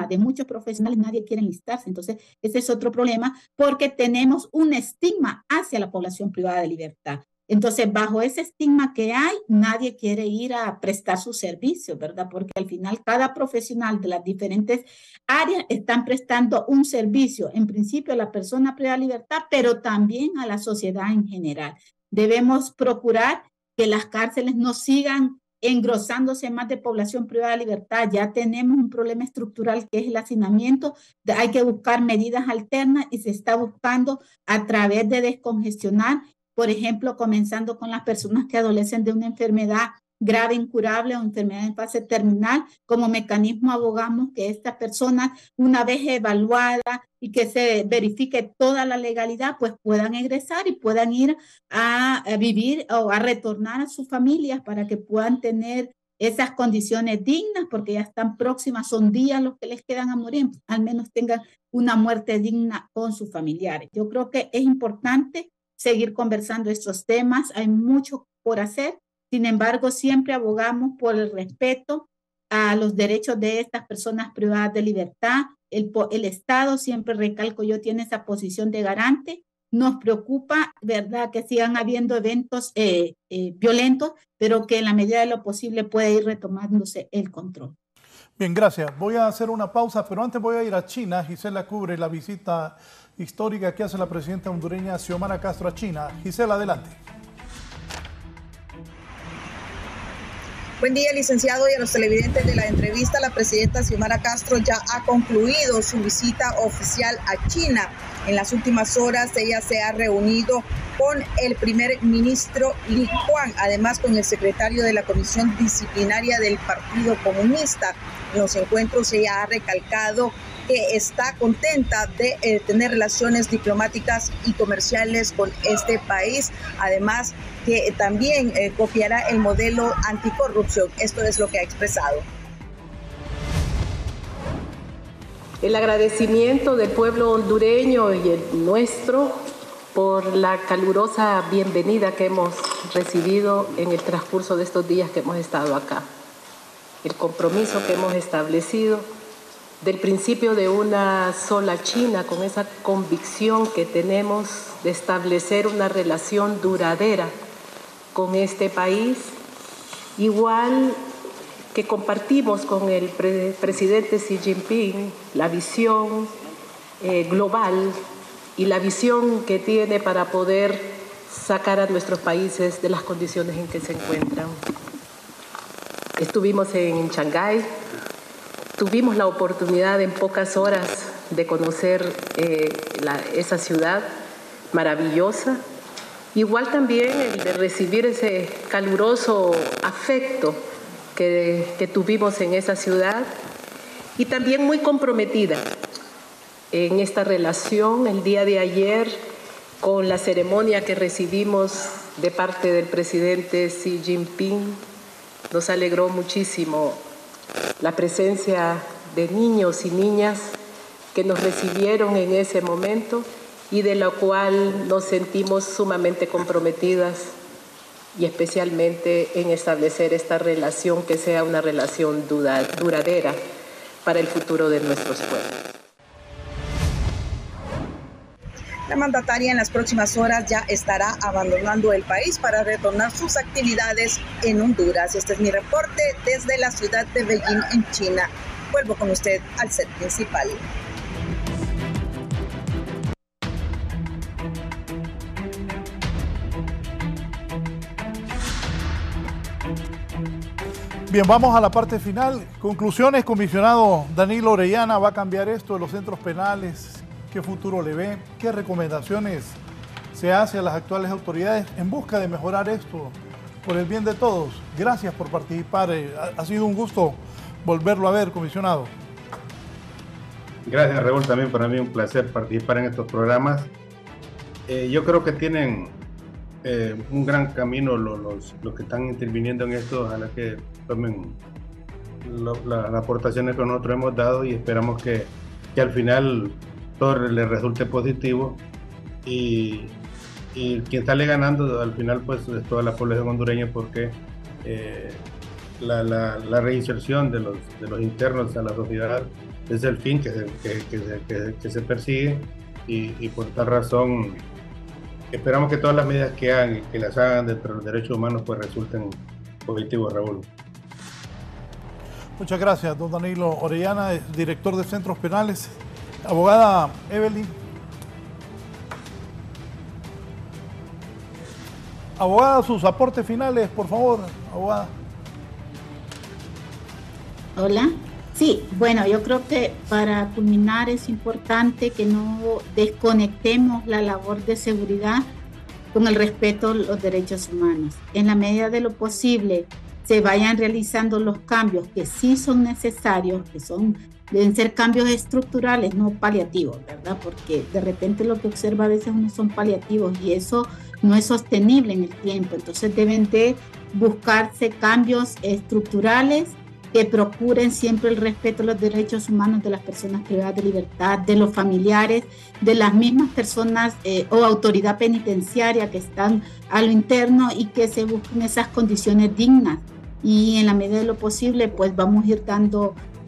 de muchos profesionales, nadie quiere enlistarse. Entonces, ese es otro problema, porque tenemos un estigma hacia la población privada de libertad. Entonces, bajo ese estigma que hay, nadie quiere ir a prestar sus servicios, ¿verdad? Porque al final cada profesional de las diferentes áreas están prestando un servicio, en principio a la persona privada de libertad, pero también a la sociedad en general. Debemos procurar que las cárceles no sigan engrosándose más de población privada de libertad. Ya tenemos un problema estructural que es el hacinamiento. Hay que buscar medidas alternas, y se está buscando a través de descongestionar, por ejemplo, comenzando con las personas que adolecen de una enfermedad grave, incurable o enfermedad en fase terminal. Como mecanismo abogamos que estas personas, una vez evaluada y que se verifique toda la legalidad, pues puedan egresar y puedan ir a vivir o a retornar a sus familias, para que puedan tener esas condiciones dignas, porque ya están próximas, son días los que les quedan a morir, al menos tengan una muerte digna con sus familiares. Yo creo que es importante seguir conversando estos temas, hay mucho por hacer. Sin embargo, siempre abogamos por el respeto a los derechos de estas personas privadas de libertad. El Estado, siempre recalco yo, tiene esa posición de garante. Nos preocupa, ¿verdad?, que sigan habiendo eventos violentos, pero que en la medida de lo posible puede ir retomándose el control.
Bien, gracias. Voy a hacer una pausa, pero antes voy a ir a China. Gisela cubre la visita histórica que hace la presidenta hondureña Xiomara Castro a China. Gisela, adelante.
Buen día, licenciado, y a los televidentes de la entrevista. La presidenta Xiomara Castro ya ha concluido su visita oficial a China. En las últimas horas ella se ha reunido con el primer ministro Li Qiang, además con el secretario de la Comisión Disciplinaria del Partido Comunista. En los encuentros ella ha recalcado que está contenta de tener relaciones diplomáticas y comerciales con este país, además que también copiará el modelo anticorrupción. Esto es lo que ha expresado.
El agradecimiento del pueblo hondureño y el nuestro por la calurosa bienvenida que hemos recibido en el transcurso de estos días que hemos estado acá. El compromiso que hemos establecido del principio de una sola China, con esa convicción que tenemos de establecer una relación duradera con este país, igual que compartimos con el presidente Xi Jinping, la visión global y la visión que tiene para poder sacar a nuestros países de las condiciones en que se encuentran. Estuvimos en Shanghái, tuvimos la oportunidad en pocas horas de conocer esa ciudad maravillosa. Igual también el de recibir ese caluroso afecto que tuvimos en esa ciudad, y también muy comprometida en esta relación el día de ayer con la ceremonia que recibimos de parte del presidente Xi Jinping. Nos alegró muchísimo la presencia de niños y niñas que nos recibieron en ese momento y de la cual nos sentimos sumamente comprometidas, y especialmente en establecer esta relación que sea una relación duradera para el futuro de nuestros pueblos.
La mandataria en las próximas horas ya estará abandonando el país para retornar sus actividades en Honduras. Este es mi reporte desde la ciudad de Beijing, en China. Vuelvo con usted al set principal.
Bien, vamos a la parte final. Conclusiones, comisionado Danilo Orellana, ¿va a cambiar esto de los centros penales? ¿Qué futuro le ve? ¿Qué recomendaciones se hace a las actuales autoridades en busca de mejorar esto por el bien de todos? Gracias por participar. Ha sido un gusto volverlo a ver, comisionado.
Gracias, Raúl. También para mí un placer participar en estos programas. Yo creo que tienen un gran camino los que están interviniendo en esto. Ojalá que tomen las aportaciones que nosotros hemos dado y esperamos que al final todo les resulte positivo, y quien sale ganando al final pues es toda la población hondureña, porque la reinserción de los internos a la sociedad es el fin que se persigue, y por tal razón esperamos que todas las medidas que hagan, que las hagan dentro de los derechos humanos, pues resulten positivos, Raúl.
Muchas gracias, don Danilo Orellana, director de Centros Penales. Abogada Evelyn. Abogada, sus aportes finales, por favor, abogada.
Hola. Sí, bueno, yo creo que para culminar es importante que no desconectemos la labor de seguridad con el respeto a los derechos humanos. En la medida de lo posible se vayan realizando los cambios que sí son necesarios, deben ser cambios estructurales, no paliativos, ¿verdad? Porque de repente lo que observa a veces uno son paliativos y eso no es sostenible en el tiempo. Entonces deben de buscarse cambios estructurales que procuren siempre el respeto a los derechos humanos de las personas privadas de libertad, de los familiares, de las mismas personas o autoridad penitenciaria que están a lo interno, y que se busquen esas condiciones dignas. Y en la medida de lo posible, pues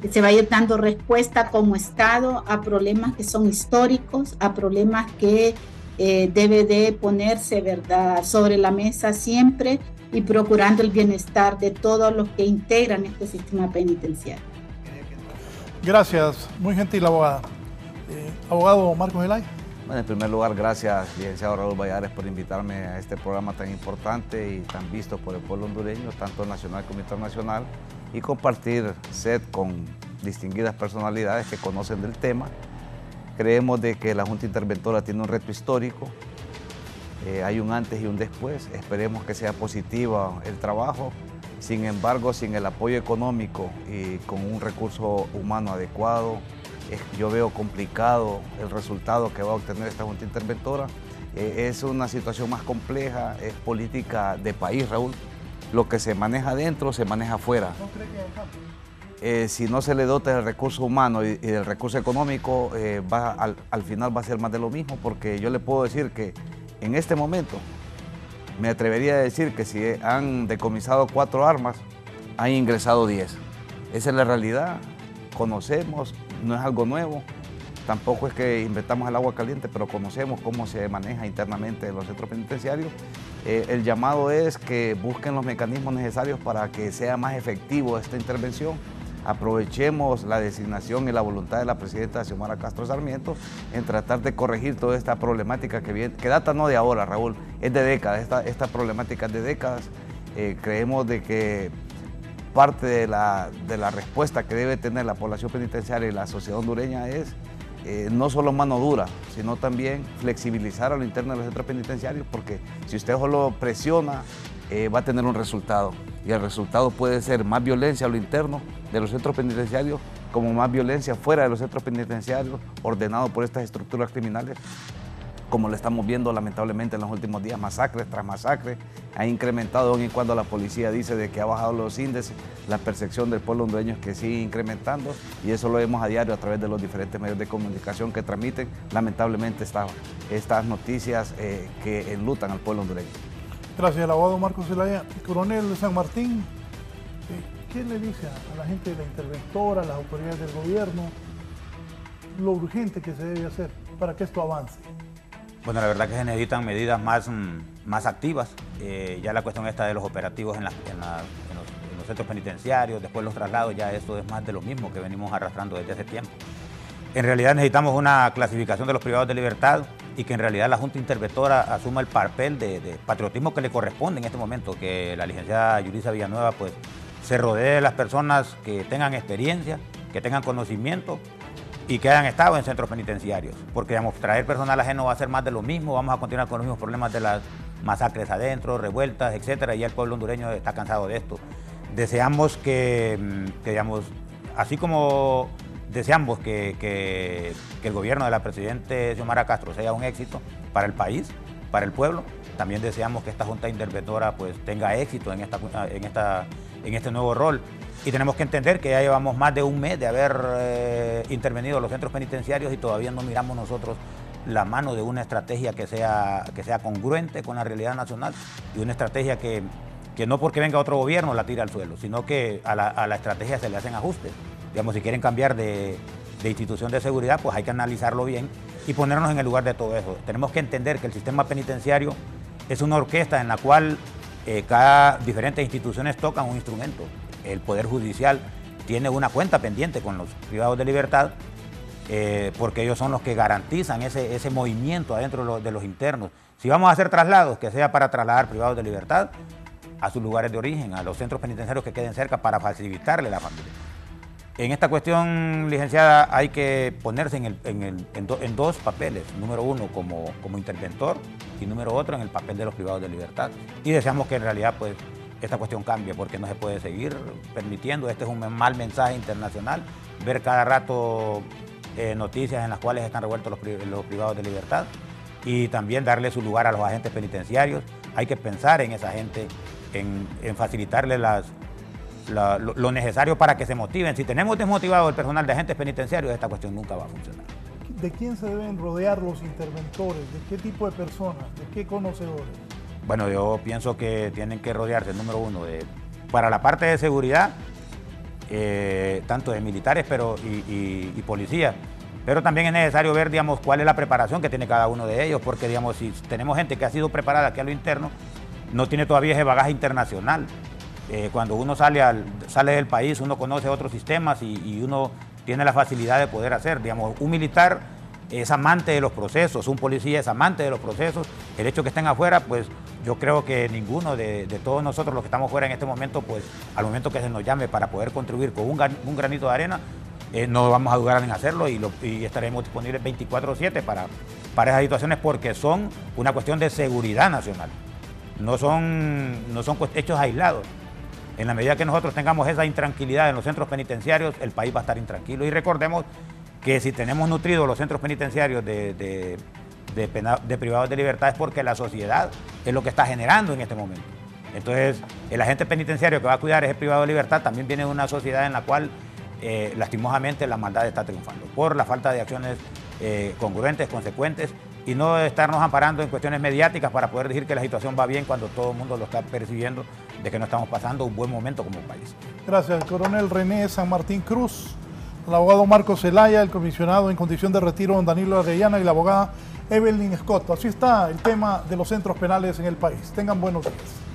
se va a ir dando respuesta como Estado a problemas que son históricos, a problemas que debe de ponerse, ¿verdad?, sobre la mesa siempre, y procurando el bienestar de todos los que integran este sistema penitenciario.
Gracias, muy gentil, abogada. Abogado Marcos Zelaya.
Bueno, en primer lugar, gracias, licenciado Raúl Valladares, por invitarme a este programa tan importante y tan visto por el pueblo hondureño, tanto nacional como internacional, y compartir set con distinguidas personalidades que conocen del tema. Creemos de que la Junta Interventora tiene un reto histórico. Hay un antes y un después. Esperemos que sea positiva el trabajo. Sin embargo, sin el apoyo económico y con un recurso humano adecuado, yo veo complicado el resultado que va a obtener esta Junta Interventora. Es una situación más compleja, es política de país, Raúl. Lo que se maneja adentro, se maneja afuera.
¿No cree que hay cambio?
Si no se le dota del recurso humano y del recurso económico, al final va a ser más de lo mismo, porque yo le puedo decir que en este momento me atrevería a decir que si han decomisado 4 armas, han ingresado 10. Esa es la realidad, conocemos, no es algo nuevo. tampoco es que inventamos el agua caliente, pero conocemos cómo se maneja internamente en los centros penitenciarios. El llamado es que busquen los mecanismos necesarios para que sea más efectivo esta intervención. Aprovechemos la designación y la voluntad de la presidenta Xiomara Castro Sarmiento en tratar de corregir toda esta problemática que data no de ahora, Raúl, es de décadas, esta problemática es de décadas. Creemos de que parte de la respuesta que debe tener la población penitenciaria y la sociedad hondureña es no solo mano dura, sino también flexibilizar a lo interno de los centros penitenciarios, porque si usted solo presiona, va a tener un resultado. Y el resultado puede ser más violencia a lo interno de los centros penitenciarios, como más violencia fuera de los centros penitenciarios, ordenado por estas estructuras criminales, como lo estamos viendo lamentablemente en los últimos días, masacres tras masacres. Ha incrementado, aun y cuando la policía dice de que ha bajado los índices, la percepción del pueblo hondureño es que sigue incrementando, y eso lo vemos a diario a través de los diferentes medios de comunicación que transmiten lamentablemente estas noticias que enlutan al pueblo hondureño.
Gracias, el abogado Marcos Zelaya. Coronel San Martín, ¿qué le dice a la gente de la interventora, a las autoridades del gobierno, lo urgente que se debe hacer para que esto avance?
Bueno, la verdad que se necesitan medidas más activas. Ya la cuestión esta de los operativos en los centros penitenciarios, después los traslados, ya esto es más de lo mismo que venimos arrastrando desde hace tiempo. En realidad necesitamos una clasificación de los privados de libertad y que en realidad la Junta Interventora asuma el papel de patriotismo que le corresponde en este momento, que la licenciada Yulisa Villanueva pues se rodee de las personas que tengan experiencia, que tengan conocimiento y que hayan estado en centros penitenciarios, porque digamos, traer personal ajeno va a ser más de lo mismo, vamos a continuar con los mismos problemas de las masacres adentro, revueltas, etcétera, y ya el pueblo hondureño está cansado de esto. Deseamos que digamos, así como deseamos que el gobierno de la presidenta Xiomara Castro sea un éxito para el país, para el pueblo, también deseamos que esta Junta Interventora pues tenga éxito en este nuevo rol. Y tenemos que entender que ya llevamos más de un mes de haber intervenido en los centros penitenciarios y todavía no miramos nosotros la mano de una estrategia que sea congruente con la realidad nacional y una estrategia que no porque venga otro gobierno la tire al suelo, sino que a la estrategia se le hacen ajustes. Digamos, si quieren cambiar de institución de seguridad, pues hay que analizarlo bien y ponernos en el lugar de todo eso. Tenemos que entender que el sistema penitenciario es una orquesta en la cual cada diferentes instituciones tocan un instrumento. El Poder Judicial tiene una cuenta pendiente con los privados de libertad porque ellos son los que garantizan ese movimiento adentro de los internos. Si vamos a hacer traslados, que sea para trasladar privados de libertad a sus lugares de origen, a los centros penitenciarios que queden cerca para facilitarle a la familia. En esta cuestión, licenciada, hay que ponerse en dos papeles. Número uno como interventor y número otro en el papel de los privados de libertad. Y deseamos que en realidad pues esta cuestión cambie, porque no se puede seguir permitiendo. Este es un mal mensaje internacional, ver cada rato noticias en las cuales están revueltos los privados de libertad, y también darle su lugar a los agentes penitenciarios. Hay que pensar en esa gente, en facilitarle lo necesario para que se motiven. Si tenemos desmotivado el personal de agentes penitenciarios, esta cuestión nunca va a funcionar.
¿De quién se deben rodear los interventores? ¿De qué tipo de personas? ¿De qué conocedores?
Bueno, yo pienso que tienen que rodearse, número uno, para la parte de seguridad, tanto de militares y policías, pero también es necesario ver, digamos, cuál es la preparación que tiene cada uno de ellos, porque, digamos, si tenemos gente que ha sido preparada aquí a lo interno, no tiene todavía ese bagaje internacional. Cuando uno sale del país, uno conoce otros sistemas y uno tiene la facilidad de poder hacer, digamos, un militar es amante de los procesos, un policía es amante de los procesos. El hecho que estén afuera, pues yo creo que ninguno de todos nosotros los que estamos fuera en este momento, pues al momento que se nos llame para poder contribuir con un granito de arena, no vamos a dudar en hacerlo y estaremos disponibles 24/7 para esas situaciones, porque son una cuestión de seguridad nacional, no son hechos aislados. En la medida que nosotros tengamos esa intranquilidad en los centros penitenciarios, el país va a estar intranquilo. Y recordemos que si tenemos nutridos los centros penitenciarios de privados de libertad es porque la sociedad es lo que está generando en este momento. Entonces, el agente penitenciario que va a cuidar ese privado de libertad también viene de una sociedad en la cual, lastimosamente, la maldad está triunfando por la falta de acciones congruentes, consecuentes, y no estarnos amparando en cuestiones mediáticas para poder decir que la situación va bien cuando todo el mundo lo está percibiendo de que no estamos pasando un buen momento como país.
Gracias, coronel René San Martín Cruz, el abogado Marcos Zelaya, el comisionado en condición de retiro don Danilo Arellana y la abogada Evelyn Escoto. Así está el tema de los centros penales en el país. Tengan buenos días.